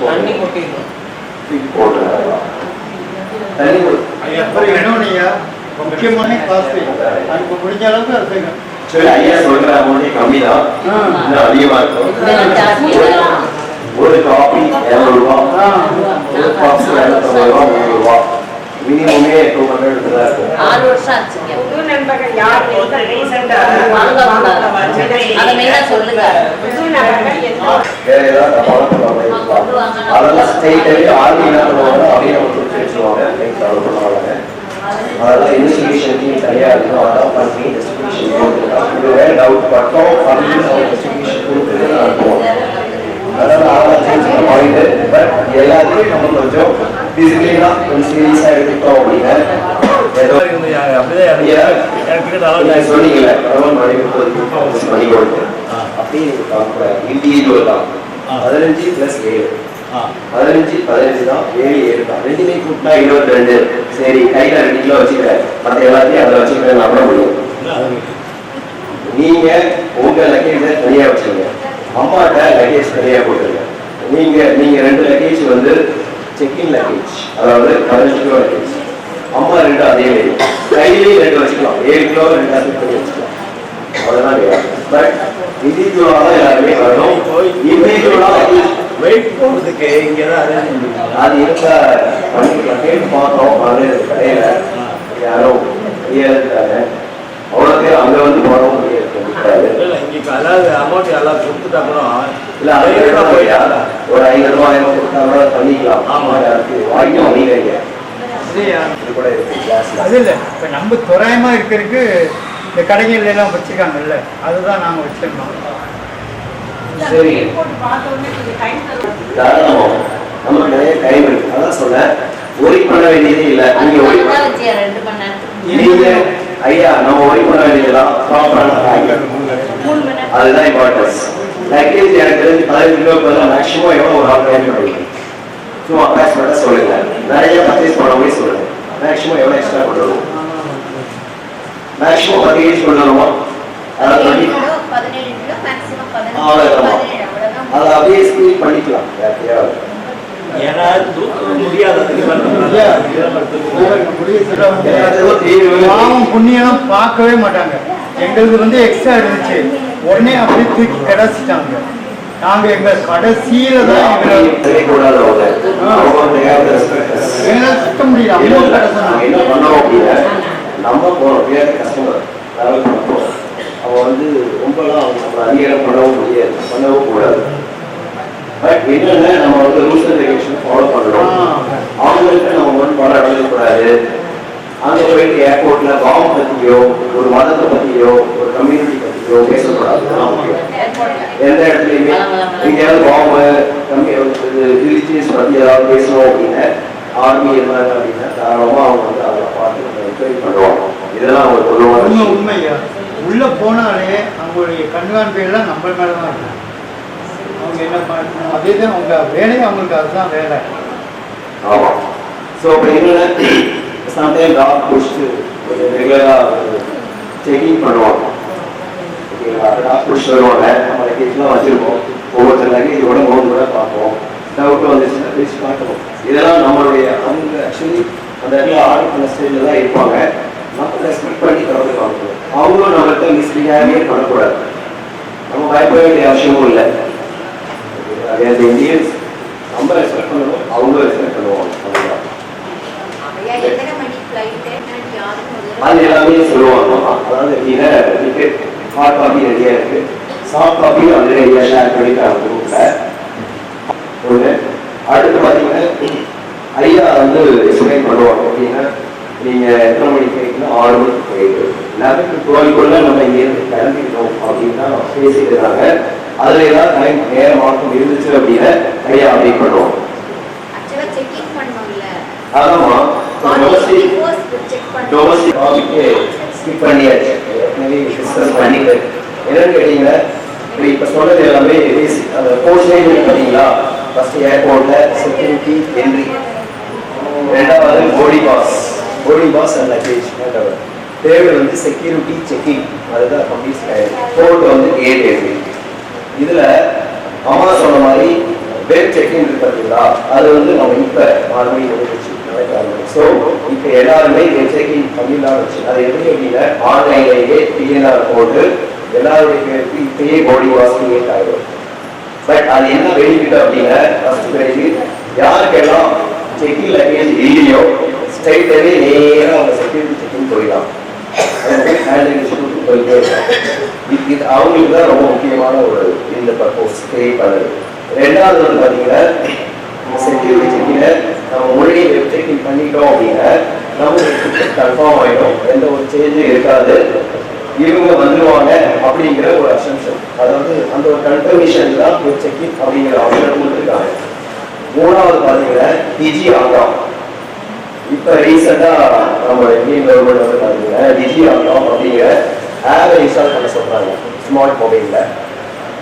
போட்டுருக்கலாம். தண்ணி இன்னொன்று முக்கியமான காசு அதுக்கு முடிஞ்ச அளவுக்கு அது செய்யணும். சரி, ஐயா சொல்கிற அமௌண்ட்டே கம்மி தான், இன்னும் அதிகமாக இருக்கும். ஒரு காபி 200 ரூபா, ஒரு பாக்ஸ் 250 ரூபா, 300 ரூபா. மினிமமே 200 தான் இருக்கும். 6 வருஷம் ஆச்சுங்க. புது நண்பர்கள் யார் ரீசெண்டா அதை மெயினா சொல்லுங்க. புது நண்பர்கள் வேற ஏதாவது ஃபாலோ பண்ணுவாங்க, அதெல்லாம் ஸ்டேட்டாகவே ஆர்மி என்ன பண்ணுவாங்க அப்படின்னு அவங்க கொடுத்து வச்சுருவாங்க. ஃபாலோ பண்ணுவாங்க. அதெல்லாம் இன்வெஸ்டிகேஷன் டீம் தனியாக இருக்கும், அதெல்லாம் பண்ணி இன்வெஸ்டிகேஷன் கொடுத்துருக்காங்க. இது வேறு டவுட் மட்டும் பண்ணி இன்வெஸ்டிகேஷன் கொடுத்துட்டு தான் இருக்கும். அதெல்லாம் ஆளாக சேஞ்ச் பண்ண பாயிண்ட். பட் எல்லாத்தையும் நம்ம கொஞ்சம் டிசிப்ளினாக கொஞ்சம் சீரியஸாக எடுத்துட்டோம் அப்படின்னா ஏதோ சொன்னீங்களே கடவுள் மனைவி பண்ணி கொடுத்து அப்படியே நீங்கள் பார்க்கக்கூடாது. இண்டிவிஜுவல் தான் 15 + 7 15 15 தான் 7 7 தான் ரெண்டுமே கூட்டினா 22. சரி கையில 2 கிலோ வச்சுக்கிறேன், மற்ற எல்லாத்தையும் அதில் வச்சுக்கிறேன் நம்ப முடியும். நீங்க உங்க லக்கேஜை தனியா வச்சுங்க, அம்மாட்ட லக்கேஜ் தனியா போட்டுருங்க. நீங்க 2 லக்கேஜ் வந்து செக்இன் லக்கேஜ், அதாவது 15 கிலோ லக்கேஜ். அம்மா 2 அதே மாதிரி கையிலேயே 2 வச்சுக்கலாம், 7 கிலோ 2 பண்ணி வச்சுக்கலாம். அவ்வளோதான். பட் இண்டிவிஜுவலாக தான் எல்லாருமே வரணும். இண்டிவிஜுவலாக வெயிட் போடுறதுக்கு இங்கே தான் அது இருந்தா பண்ணிக்கலாம். கேட்டு பார்த்தோம் கடையில் யாரும் இருக்காங்க, அவ்வளோ பேர் அங்கே வந்து போடவும் முடியாது. அதாவது அமௌண்ட் எல்லாம் கொடுத்துட்டா கூட இல்லை 500 ரூபா போயிட்டா ஒரு 500 ரூபாய் கொடுத்தா கூட பண்ணிக்கலாம். ஆமாம், வாங்கி வாங்கிக்கிறீங்க. இது கூட இருக்கு கிளாஸ். அது இல்லை, இப்போ நம்ம துறையமா இருக்கிறதுக்கு இந்த கடைகள் எல்லாம் வச்சுருக்காங்கல்ல, அதுதான் நாங்கள் வச்சிருக்கோம். சரி, தாராளமாக நமக்கு நிறைய டைம் இருக்கு. அதான் சொன்னேன், ஒரி பண்ண வேண்டியதே இல்லை. நீங்க ஒரி நீங்க ஐயா நம்ம ஒரி பண்ண வேண்டியதுதான் அதுதான் இம்பார்ட்டன்ஸ். லக்கேஜ் எனக்கு தெரிஞ்சு 15 கிலோக்கு மேக்ஸிமம் எவ்வளோ ஒரு ஆள் டைம் பண்ணுவீங்க? சும்மா அப்ராக்சிமேட்டாக சொல்லுங்க. நிறைய பர்ச்சேஸ் பண்ணவே சொல்லுங்க. மேக்ஸிமம் எவ்வளோ எக்ஸ்ட்ரா பண்ணுவோம்? மேக்ஸிமம் 10 கேஜி கொள்ளணுமா? அதாவது அதை அப்படியே ஸ்பீட் பண்ணிக்கலாம். பாவம் புண்ணியம் பார்க்கவே மாட்டாங்க. எங்களுக்கு வந்து எக்ஸ்ட்ரா இருந்துச்சு, உடனே அப்படியே தூக்கி கிடைச்சிட்டாங்க. நாங்க எங்க கடைசியில தான் சுத்த முடியல. என்ன பண்ணோம் அப்படின்னா, நம்ம போறோம் கஸ்டமர் அவன் வந்து ரொம்பலாம் நம்ம அதிகாரம் பண்ணவும் முடியாது, பண்ணவும் கூடாது. பட் என்னன்னா நம்ம வந்து ரூல்ஸ் அண்ட் ரெகுலேஷன் ஃபாலோ பண்ணணும். அவங்களுக்கு நம்ம ஒன்றும் படம் எழுதக்கூடாது. அங்கே போயிட்டு ஏர்போர்ட்ல பாவம் பற்றியோ ஒரு மதத்தை பற்றியோ ஒரு கம்யூனிட்டி பற்றியோ பேசக்கூடாது. எந்த இடத்துலையுமே எங்கேயாவது பாம்பு ரிலீஜியஸ் பற்றி ஏதாவது பேசணும் அப்படின்னு ஆர்மி இருந்தாங்க அப்படின்னா தாராளமாக அவங்க வந்து அதை பார்த்து என்கரேஜ் பண்ணுவாங்க. இதெல்லாம் அவங்க சொல்லுவாங்க. உண்மையா உள்ள போனாலே அவங்களுடைய கண்காணிப்பெல்லாம் நம்ம மேலதான் இருக்கும். அவங்க என்ன பண்ணணும், அதே தான் அவங்க வேலையை, அவங்களுக்கு அதுதான் வேலை. ஆமாம். ஸோ இப்போ என்னென்ன சம்டைம் டாக் பிடிச்சிட்டு ரெகுலராக செக்கிங் பண்ணுவாங்க. ஓகேங்களா? டாக் பிடிச்சி வருவாங்க. நம்ம லக்கேஜ்லாம் வச்சுருக்கோம். ஒவ்வொருத்தர் லக்கேஜோட 3 கூட பார்ப்போம். டவுட் வந்துச்சுன்னா பேசி பார்க்கணும். இதெல்லாம் நம்மளுடைய அவங்க ஆக்சுவலி அந்த இடத்துல ஆர்டர் பண்ண ஸ்டேஜில் தான் இருப்பாங்க. நம்ம ரெஸ்பெக்ட் பண்ணி தொடர்ந்து வாங்கணும். அவங்களும் நம்மள்கிட்ட மிஸ்பிஹேவியர் பண்ணக்கூடாது. நம்ம பயப்பட வேண்டிய அவசியமும் இல்லை. இந்தியன்ஸ் நம்ம ரெஸ்பெக்ட் பண்ணுவோம், அவங்க ரெஸ்பெக்ட் பண்ணுவோம். அது எல்லாமே சொல்லுவாங்க. அதாவது எப்படின்னா டிக்கெட் ஹார்ட் காப்பி ரெடியா இருக்கு, சாஃப்ட் காப்பி வந்து ரெடியா ஷேர் பண்ணிட்டாங்க குரூப்ல. ஒன்று அடுத்து பார்த்தீங்கன்னா ஐயா வந்து எக்ஸ்பிளைன் பண்ணுவாங்க. அப்படின்னா நீங்கள் எத்தனை மணிக்கு கேட்கணும்? 6 மணிக்கு போயிட்டு 11 to 12 நம்ம இங்கேருந்து கிளம்பிட்டோம் அப்படின்னு பேசிட்டு இருக்காங்க. அதுல ஏதாவது டைம் நேரம் மாற்றம் இருந்துச்சு அப்படின்னா ஐயா அப்டேட் பண்ணுவோம். ஆமாமா, டொமஸ்டிக் டாபிக்கு ஸ்கிப் பண்ணியாச்சு. டிஸ்கஸ் பண்ணிட்டு என்னன்னு கேட்டீங்கன்னா, இப்போ சொன்னது எல்லாமே பேசிக். அந்த போர்ஷனே பார்த்தீங்களா? ஃபர்ஸ்ட் ஏர்போர்ட்ல செக்யூரிட்டி என்ட்ரி, ரெண்டாவது boarding pass and luggage, third வந்து செக்யூரிட்டி செக்கிங், அதுதான் கம்ப்ளீட். ஃபோர்த் வந்து கேட் என்ட்ரி. இதுல அம்மா சொன்ன மாதிரி வெப் செக்கிங் இருக்கு பார்த்தீங்களா? அது வந்து நம்ம இப்போ 6 மணி முடிஞ்சிச்சு நடக்காது. ஸோ இப்போ எல்லாருமே வெப் செக்கிங் பண்ணிடலாம் வச்சு. அது எப்படி அப்படின்னா ஆன்லைன்லேயே பிஎன்ஆர் போட்டு எல்லாருடைய பேருக்கு இப்பயே பாடி வாஷ் கிரியேட் ஆகிடும். பட் அது என்ன பெனிஃபிட் அப்படின்னா, ஃபர்ஸ்ட் பெனிஃபிட் யாருக்கெல்லாம் செக்கிங் லக்கேஜ் இல்லையோ ஸ்ட்ரைட்டாகவே நேராக அவங்க செக்யூரிட்டி செக்கிங் போயிடலாம். இது அவங்களுக்கு தான் ரொம்ப முக்கியமான ஒரு இந்த பர்பஸ் கிரியேட் பண்ணுது. ரெண்டாவது வந்து பார்த்தீங்கன்னா, செக்யூரிட்டி செக்கிங்கை நம்ம முன்னாடியே வெப் செக்கிங் பண்ணிட்டோம் அப்படின்னா நம்மளுக்கு கன்ஃபார்ம் ஆகிடும், எந்த ஒரு சேஞ்சும் இருக்காது, இவங்க வந்துடுவாங்க அப்படிங்கிற ஒரு அசம்ஷன். அதாவது அந்த ஒரு கன்ஃபர்மேஷன் தான் வெப் செக்கிங் அப்படிங்கிற ஆப்ஷன் கொடுத்துருக்காங்க. மூணாவது பார்த்தீங்கன்னா டிஜி ஆகாம். இப்போ ரீசெண்டாக நம்ம இந்தியன் கவர்மெண்ட் வந்து பார்த்தீங்கன்னா டிஜி ஆகாம் அப்படிங்கிற ஆப்பை இன்ஸ்டால் பண்ண சொல்கிறாங்க ஸ்மார்ட் மொபைலில்.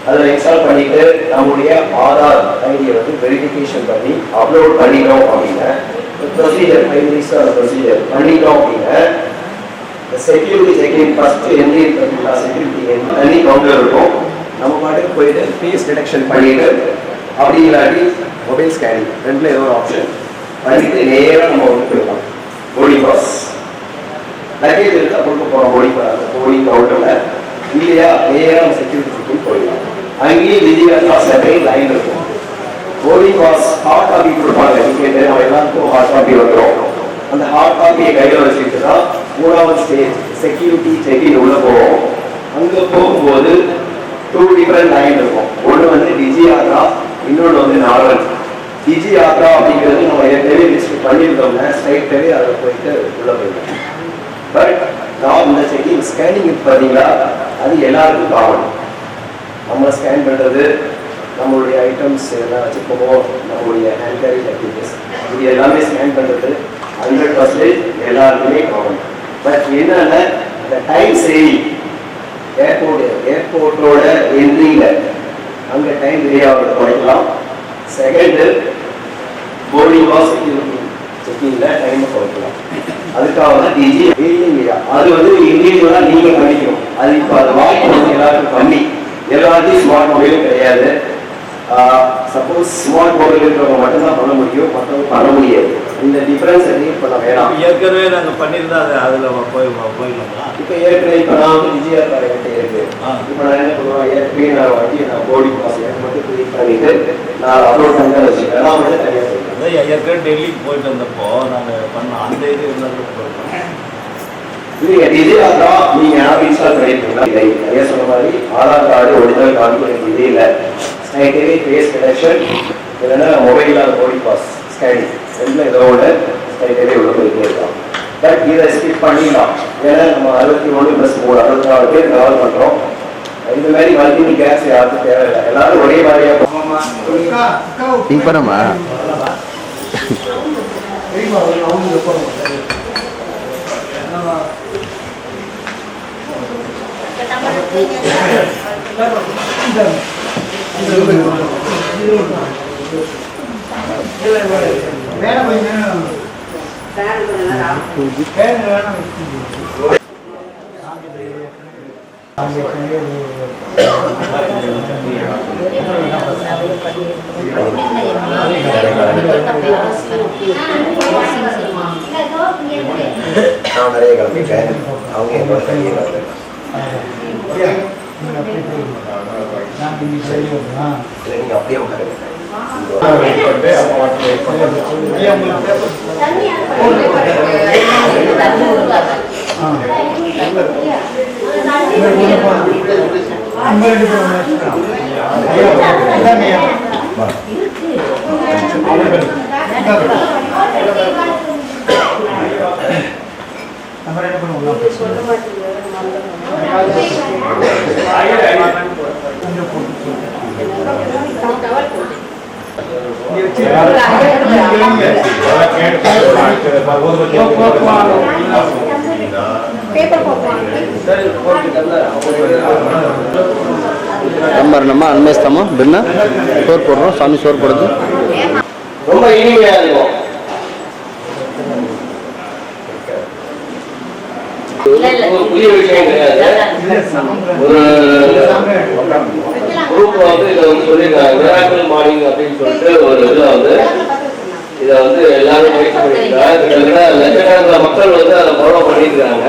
அதில் இன்ஸ்டால் பண்ணிட்டு நம்முடைய ஆதார் ஐடியை வந்து வெரிஃபிகேஷன் பண்ணி அப்லோட் பண்ணிட்டோம் அப்படின்னா ப்ரொசீஜர் 5 minutes ப்ரொசீஜர் பண்ணிட்டோம் அப்படின்னா செக்யூரிட்டி செக்கிங் ஃபர்ஸ்ட் என்ட்ரி இருக்கிறதுல செக்யூரிட்டி தனி கவுண்டர் இருக்கும். நம்ம பாட்டுக்கு போயிட்டு ஃபேஸ் டிடெக்ஷன் பண்ணிட்டு அப்படி இல்லாட்டி மொபைல் ஸ்கேனிங் ரெண்டுல ஏதோ ஒரு ஆப்ஷன் பண்ணிட்டு நேராக நம்ம வந்து போயிடலாம். போர்டிங் பாஸ் லக்கேஜ் இருக்கா கொடுக்க போகிறோம் போர்டிங் கவுண்டரில் இல்லையா நேராக நம்ம செக்யூரிட்டி செக்கிங் போயிடலாம். அங்கேயும் விஜயா செப்பரேட் லைன் இருக்கும். போர்டிங் பாஸ் ஹார்ட் காப்பி கொடுப்பாங்க. டிக்கெட்டு நம்ம எல்லாருக்கும் ஹார்ட் காப்பி வந்துடும். அந்த ஹார்ட் காப்பியை கையில் வச்சுட்டு தான் 3வது ஸ்டேஜ் செக்யூரிட்டி செக்கிங் உள்ள போவோம். அங்கே போகும்போது 2 டிஃபரெண்ட் லைன் இருக்கும். ஒன்று வந்து டிஜி யாத்ரா, இன்னொன்று வந்து நார்மல். டிஜி யாத்ரா அப்படிங்கிறது நம்ம ஏற்கனவே லிஸ்ட் பண்ணியிருந்தோம்னா ஸ்ட்ரைட்டாகவே அதில் போயிட்டு உள்ள போயிடலாம். பட் நான் இந்த செக்கிங் ஸ்கேனிங் பார்த்தீங்களா, அது எல்லாருக்கும் காமன். நம்ம ஸ்கேன் பண்ணுறது நம்மளுடைய ஐட்டம்ஸ் எல்லாம் வச்சுக்கோமோ, நம்மளுடைய ஹேண்ட் கேரேஜ் ஆக்டிவிட்டிஸ் இது எல்லாமே ஸ்கேன் பண்ணுறது 100% எல்லாருக்குமே காமன். பட் என்னன்னா இந்த டைம் சேவிங் ஏர்போர்ட்டோட என்ட்ரியில் அங்கே டைம் ஏரியாவில் குறைக்கலாம். செகண்டு போர்டிங் பாஸ் செக்கிங்கில் டைமை குறைக்கலாம். அதுக்காக தான் டிஜி ஏரியா அது வந்து இண்டிவிஜுவலாக நீங்கள் பண்ணிக்கணும். அது இப்போ அது வாய்ப்பு வந்து எல்லாருக்கும் கம்மி. எல்லாத்தையும் ஸ்மார்ட் மொபைலும் கிடையாது. சப்போஸ் ஸ்மார்ட் மொபைல் இருக்கிறவங்க மட்டும்தான் பண்ண முடியும், மற்றவங்க பண்ண முடியாது. இந்த டிஃபரன்ஸ் எதையும் பண்ண வேணாம். ஏற்கனவே நாங்கள் பண்ணியிருந்தா அது அதில் போயிடலாமா? இப்போ ஏற்கனவே இப்போ நான் வந்து விஜயா கிட்ட இருக்கு. இப்போ நான் என்ன பண்ணுவேன், ஏற்கனவே நான் வண்டி நான் போர்டிங் பாஸ் எனக்கு மட்டும் கிளிக் பண்ணிட்டு நான் அப்லோட் பண்ணி தான் வச்சுக்கேன். நான் வந்து தனியாக போயிட்டேன். ஏற்கனவே டெல்லிக்கு போயிட்டு வந்தப்போ நாங்கள் பண்ணோம். அந்த இது இருந்தாலும் போயிட்டோம். இல்லைங்க, விஜயா தான் நீங்கள் ஆப் இன்ஸ்டால் பண்ணியிருக்கீங்களா? இல்லை, நிறைய சொன்ன மாதிரி ஆதார் கார்டு ஒரிஜினல் கார்டு எனக்கு இதே இல்லை. ஸ்ட்ரைட்டாகவே ஃபேஸ் டிடெக்ஷன் இல்லைன்னா மொபைலில் போர்டிங் பாஸ் ஸ்கேனிங் ரெண்டில் ஏதோ ஒன்று ஸ்ட்ரைட்டாகவே உள்ள போயிட்டே இருக்கலாம். பட் இதை ஸ்கிப் பண்ணிடலாம். ஏன்னா நம்ம 61+3 64 பேர் ட்ராவல் பண்ணுறோம். இந்த மாதிரி மல்டிபிள் கேஸ் யாருக்கும் தேவையில்லை. எல்லாரும் ஒரே மாதிரியாக திங்க் பண்ணமா நான் நிறைய கிளம்பிட்டேன். அவங்க என்னோட தனியே கிளம்பிட்டேன். இல்லை, நீங்கள் அப்படியே உட்காருங்க. நம்பர் நம்ம அன்மேஸ்தாமா பின்ன சோறு போடுறோம். சாமி சோறு போடுறது ரொம்ப இனிமையாக இருக்கும். ஒரு புதிய விஷயம் கிடையாது. ஒரு குரூப் வந்து இதை வந்து சொல்லியிருக்காங்க, மிராக்கிள் மார்னிங் அப்படின்னு சொல்லிட்டு ஒரு இதில் வந்து இதை வந்து எல்லாரும் முயற்சி பண்ணியிருக்காங்க. கிட்டத்தட்ட லட்சக்கணக்கில் மக்கள் வந்து அதை ஃபாலோ பண்ணியிருக்காங்க.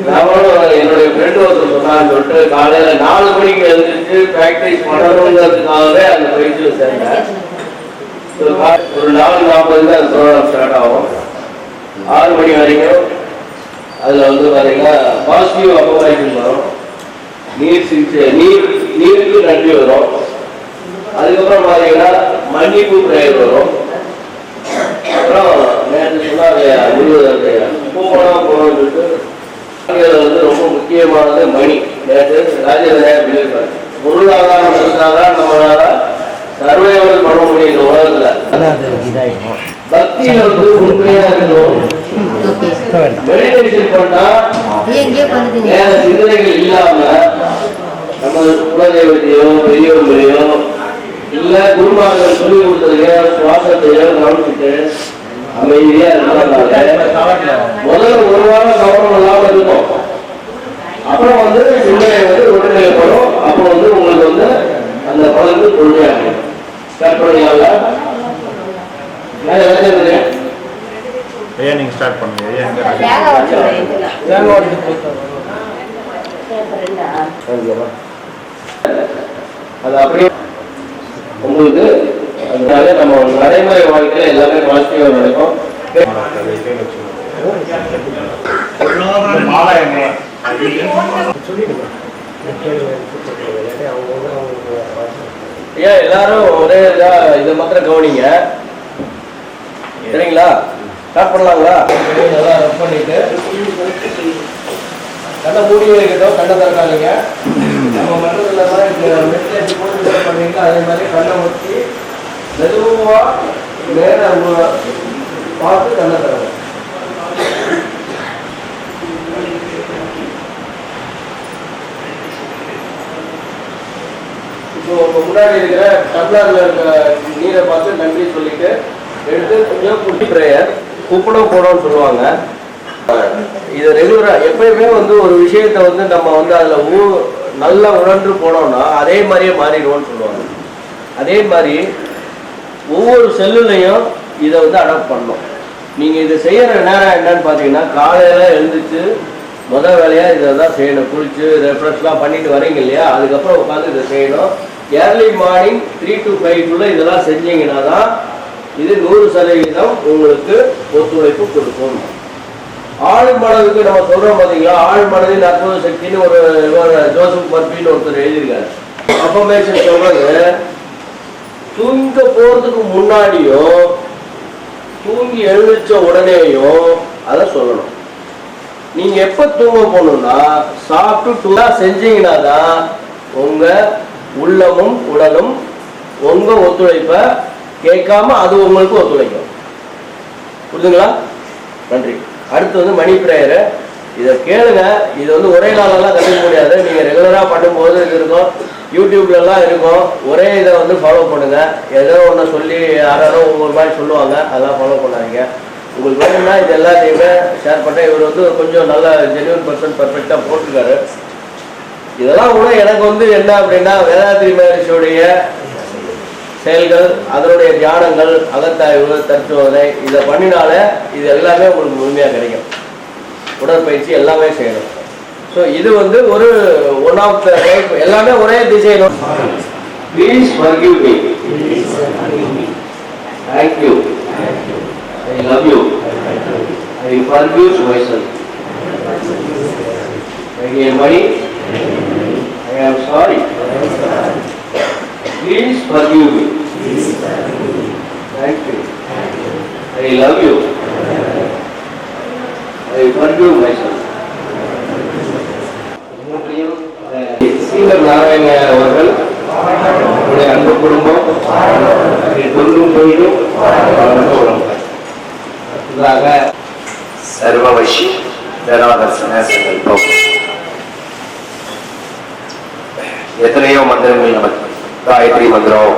நானும் என்னுடைய ஃப்ரெண்டு ஒருத்தர் சொன்னான்னு சொல்லிட்டு காலையில் 4 மணிக்கு எழுந்திரிச்சு ப்ராக்டிஸ் பண்ணணுங்கிறதுக்காகவே அந்த பயிற்சியில் சேர்ந்தேன். ஒரு 4:40 அந்த ப்ரோக்ராம் ஸ்டார்ட் ஆகும். 6 மணி வரைக்கும் அதில் வந்து பார்த்தீங்கன்னா பாசிட்டிவ் அஃபர்மேஷன் வரும். நீருக்கு நன்றி வரும். அதுக்கப்புறம் பார்த்தீங்கன்னா மன்னிப்பு பிரேயர் வரும். அப்புறம் நேற்று சொன்னாங்க போகணும் போகணும்னு சொல்லிட்டு வந்து ரொம்ப முக்கியமானது மணி. நேற்று ராஜேந்திர சொல்லியிருக்காரு, பொருளாதாரம் இருந்தால்தான் நம்மளால சர்வைவல் பண்ண முடியும் இந்த உலகத்தில். பக்தியில வந்து உண்மையா இருக்கணும். மெடிடேஷன் பண்ணா சிந்தனைகள் இல்லாம நம்ம குலதெய்வத்தையோ பெரியவங்களையோ இல்லை குருமார்கள் சொல்லி கொடுத்ததையோ சுவாசத்தையோ கவனிச்சுட்டு அமைதியா இருக்கிறதுனால முதல்ல ஒரு வாரம் கவனம் இல்லாமல் இருக்கும். அப்புறம் வந்து சிந்தனை வந்து உடல்நிலைப்படும். அப்போ வந்து உங்களுக்கு வந்து அந்த பலனுக்கு பொறுமையாகும். கற்பனையால ஐயா நீங்க ஸ்டார்ட் பண்ணுங்க. ஐயா அது அப்படியே உங்களுக்கு அதனால நம்ம நடைமுறை வாழ்க்கையில எல்லாமே பாசிட்டிவா நடக்கும். ஐயா எல்லாரும் ஒரே இதா இதை மாத்திரம் கவனிங்க, சரிங்களா? ஸ்டார்ட் பண்ணலாங்களா? நல்லா ரப் பண்ணிட்டு கண்ணை மூடி வைக்கட்டும், கண்ணை திறக்காதீங்க. நம்ம மற்றதுல மெடிடேஷன் பண்ணிட்டு அதே மாதிரி கண்ணை ஊற்றி மெதுவா மேல பார்த்து கண்ணை திறங்க. இப்போ உங்க முன்னாடி இருக்கிற டம்ளர்ல இருக்கிற நீரை பார்த்து நன்றி சொல்லிட்டு எடுத்து கொஞ்சம் குட்டி பிரேயர் உப்புடம் போடணும்னு சொல்லுவாங்க. இது ரெகுலரா எப்பயுமே வந்து ஒரு விஷயத்த வந்து நம்ம வந்து அதுல நல்லா உணர்ந்து போனோம்னா அதே மாதிரியே மாறிடுவோம்னு சொல்லுவாங்க. அதே மாதிரி ஒவ்வொரு செல்லுலையும் இதை வந்து அடாப்ட் பண்ணணும். நீங்க இதை செய்யற நேரம் என்னன்னு பாத்தீங்கன்னா காலையில எழுந்துச்சு முதல் வேலையா இதை தான் செய்யணும். குளிச்சு ரெஃப்ரெஷ்லாம் பண்ணிட்டு வரீங்க இல்லையா, அதுக்கப்புறம் உட்காந்து இதை செய்யணும். ஏர்லி மார்னிங் 3 to 5 இதெல்லாம் செஞ்சீங்கன்னா தான் இது 100% உங்களுக்கு ஒத்துழைப்பு கொடுக்கும். ஆழ் மனதுக்கு நம்ம சொல்றோம் பாத்தீங்களா, ஆழ் மனதின் அற்புத சக்தின்னு ஒரு ஜோசப் மர்பின்னு ஒருத்தர் எழுதியிருக்காரு. அஃபர்மேஷன் சொல்றது தூங்க போறதுக்கு முன்னாடியும் தூங்கி எழுந்திரிச்ச உடனேயும் அதை சொல்லணும். நீங்க எப்ப தூங்க போகணும்னா சாப்பிட்டு செஞ்சீங்கன்னா தான் உங்க உள்ளமும் உடலும் உங்க ஒத்துழைப்ப கேட்காம அது உங்களுக்கு ஒத்துழைக்கும். புரியுதுங்களா? நன்றி. அடுத்து வந்து மணி பிரேயரு. இதை கேளுங்க. இது வந்து ஒரே நாளெல்லாம் கற்றுக்க முடியாது. நீங்க ரெகுலரா பண்ணும்போது இது இருக்கும், யூடியூப்ல எல்லாம் இருக்கும். ஒரே இதை வந்து ஃபாலோ பண்ணுங்க. ஏதோ ஒன்று சொல்லி யாரோ ஒவ்வொரு மாதிரி சொல்லுவாங்க, அதெல்லாம் ஃபாலோ பண்ணாதீங்க. உங்களுக்கு வேணும்னா இது எல்லாத்தையுமே ஷேர் பண்ணேன். இவர் வந்து கொஞ்சம் நல்ல ஜென்யூன் பர்சன் பர்ஃபெக்டா போட்டிருக்காரு. இதெல்லாம் கூட எனக்கு வந்து என்ன அப்படின்னா வேதாத்ரி மகரிஷியுடைய செயல்கள், அதனுடைய தியானங்கள், அகத்தாய்வு, தத்துவதை இதை பண்ணினாலே இது எல்லாமே உங்களுக்கு முழுமையாக கிடைக்கும். உடற்பயிற்சி எல்லாமே செய்யணும். ஸோ இது வந்து ஒரு ஒன் ஆஃப் த லைஃப் எல்லாமே ஒரே திசையில். Please forgive me. Thank you. I love you. I forgive myself. My dear money, I am sorry. Please forgive me. Thank you. I love you. I forgive myself. சீங்கர் நாராயண அவர்கள் உடைய அன்பு குடும்பம் தொண்டும் தொழிலும் सर्ववशी धनादर्शन संकल्पம். எத்தனையோ மந்திரங்கள் நமக்கு காயத்ரி மந்திரம்,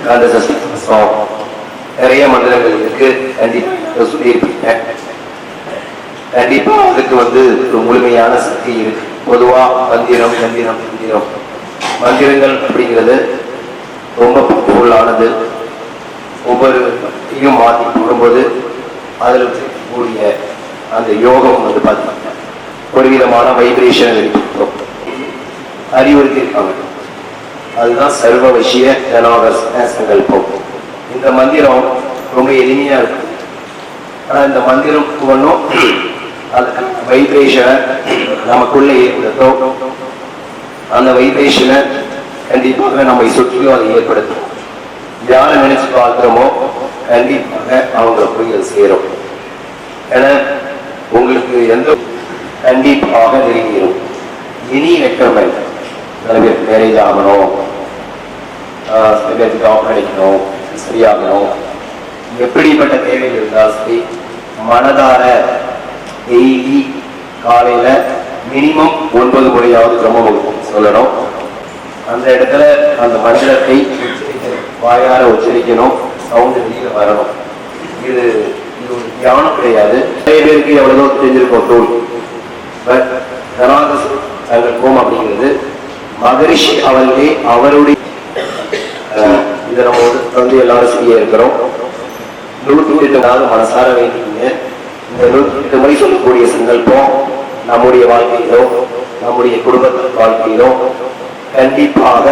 காந்த சஷ்டி கவசம், நிறைய மந்திரங்கள் இருக்கு. கண்டிப்பா சொல்லியிருப்பீங்க. கண்டிப்பா அதுக்கு வந்து ஒரு முழுமையான சக்தி இருக்கு. பொதுவா மந்திரம் மந்திரம் மந்திரம் மந்திரங்கள் அப்படிங்கிறது ரொம்ப பவர்ஃபுல்லானது. ஒவ்வொரு இதையும் மாற்றி போடும்போது அதில் கூடிய அந்த யோகம் வந்து பார்த்தீங்கன்னா ஒரு விதமான வைப்ரேஷன் இருக்கும். அறிவுறுத்திருக்காங்க. அதுதான் சர்வ விஷய ஜனாதர்சன சங்கல்பம். இந்த மந்திரம் ரொம்ப எளிமையா இருக்கு. ஆனா இந்த மந்திரம் ஒன்றும் அதுக்கு வைப்ரேஷனை நமக்குள்ள ஏற்படுத்தோ, அந்த வைப்ரேஷனை கண்டிப்பாக நம்மை சுற்றிலும் அதை ஏற்படுத்தும். யாரை நினைச்சு பார்க்கிறோமோ கண்டிப்பாக அவங்க போய் அது சேரும். ஏன்னா உங்களுக்கு எந்த கண்டிப்பாக நெருங்கிடும். இனி ரெக்கமெண்ட் சில பேருக்கு மேரேஜ் ஆகணும், சில பேருக்கு ஜாப் கிடைக்கணும், சரியாகணும், எப்படிப்பட்ட தேவைகள் இருந்தாலும் சரி மனதார டெய்லி காலையில மினிமம் 9 முறையாவது பிரம்ம முகூர்த்தம் சொல்லணும். அந்த இடத்துல அந்த மந்திரத்தை வாயார உச்சரிக்கணும், சவுண்டு வெளியில வரணும். இது ஒரு தியானம் கிடையாது. நிறைய பேருக்கு எவ்வளவோ தெரிஞ்சிருக்கோம் டூல். பட் சங்கல்பம் அப்படிங்கிறது மகரிஷி அவர்களே அவருடைய இதை நம்ம வந்து எல்லாரும் செய்ய இருக்கிறோம். 108 நாள் மனசார வேண்டிங்க. இந்த 108 முறை சொல்லக்கூடிய சங்கல்பம் நம்முடைய வாழ்க்கையிலோ நம்முடைய குடும்ப வாழ்க்கையிலோ கண்டிப்பாக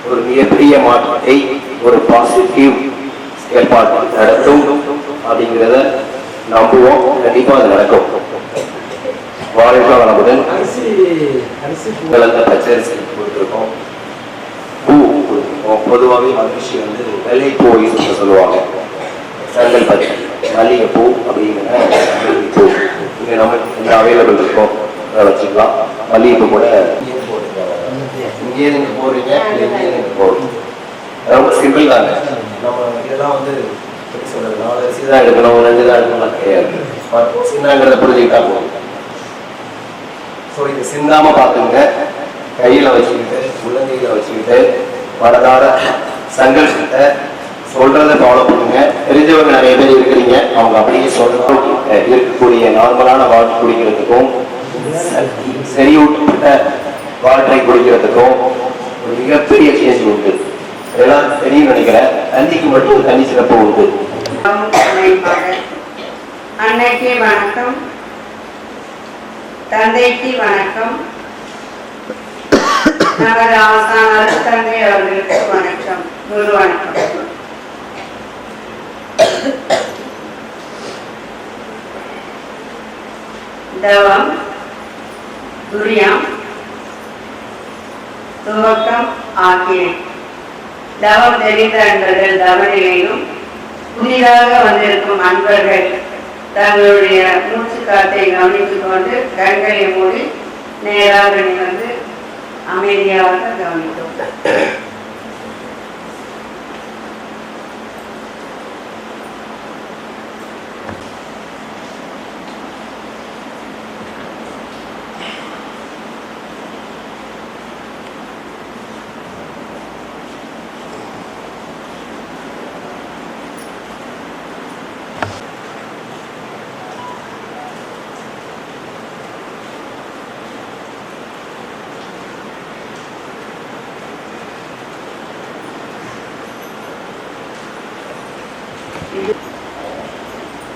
ஒரு மிகப்பெரிய மாற்றத்தை, ஒரு பாசிட்டிவ் செயல்பாடு நடத்தும் அப்படிங்கிறத நம்புவோம். கண்டிப்பா அது நடக்கும். வாழ்க்கை வளமுடன். கலந்த பச்சரிசி கொடுத்துருக்கோம், பூ கொடுத்துருக்கோம். பொதுவாகவே மகிழ்ச்சி வந்து வெள்ளை பூ யூஸ் சொல்லுவாங்க. சங்கல் பச்சை மல்லிகைப்பூ அப்படிங்கிற பூ இங்கே நம்ம அவைலபிள் இருக்கும், அதை வச்சுக்கலாம். மல்லிகைப்பூ கூட இங்கேயே நீங்கள் போடுறீங்க, இங்கேயே நீங்கள் போடுறீங்க. ரொம்ப சிம்பிள் தாங்க. நம்ம இதெல்லாம் வந்து சொல்றது 4 அரிசி தான் எடுக்கணும், 2 தான் எடுக்கணும்லாம் கிடையாது. சின்னங்கிறத புரிஞ்சுக்கிட்டா போதும். ஸோ இது சிந்தாம பார்த்துங்க. கையில வச்சுக்கிட்டு உள்ளங்கையில வச்சுக்கிட்டு மனதார சங்கல்பத்தை சொல்றதை ஃபாலோ பண்ணுங்க. தெரிஞ்சவங்க நிறைய பேர் இருக்கிறீங்க, அவங்க அப்படியே சொல்றோம். இருக்கக்கூடிய நார்மலான வாட்டர் குடிக்கிறதுக்கும் செறிவூட்டப்பட்ட வாட்டரை குடிக்கிறதுக்கும் ஒரு மிகப்பெரிய சேஞ்ச் உண்டு. எல்லாம் தெரியும் நினைக்கிறேன். தண்ணிக்கு மட்டும் தண்ணி சிறப்பு உண்டு. அன்னைக்கு வணக்கம், தந்தைக்கு வணக்கம், நகர ஆசான தந்தை அவர்களுக்கு வணக்கம், குரு வணக்கம். தவம் துரியம் துவக்கம் ஆகியன. தவம் தெரிந்த அன்பர்கள் தவநிலையும், புதிதாக வந்திருக்கும் அன்பர்கள் தங்களுடைய மூச்சு காற்றை கவனித்துக் கொண்டு கண்களை மூடி நேராக நிமிர்ந்து அமைதியாக கவனித்தோம்.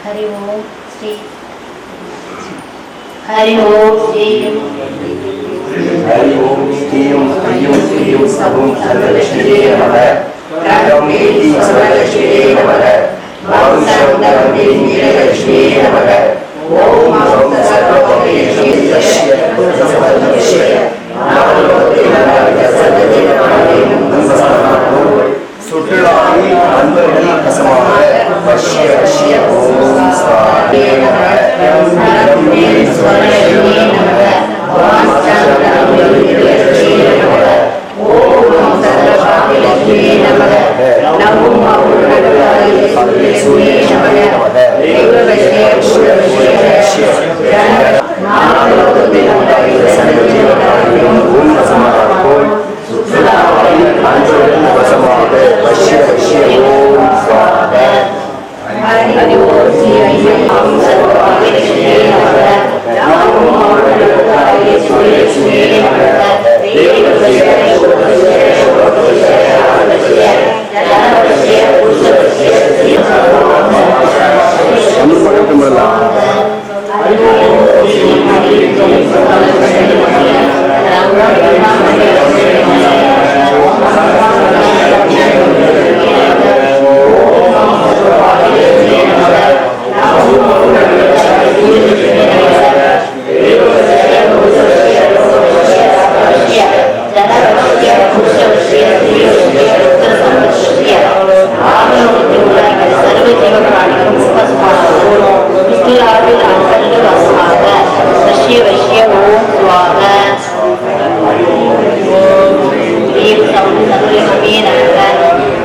हरि ओम श्री हरि ओम श्री हरि ओम श्रीं हरिं श्रीं सबं सर्वलक्ष्मीये नमः। राममेति सर्वलक्ष्मीये नमः। ओम सर्वदेवी नीललक्ष्मीये नमः। ओम सर्वभूतेषु सर्वस्य नामलोके सर्वदेवानां नमस्कारः। சுற்றுலாவில் அன்பர்கள் கசமாக வஷ்ய வஷ்ய ஓம் சாதே நமः.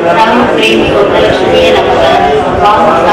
Ram Prem Lord Lakshmi Namaha.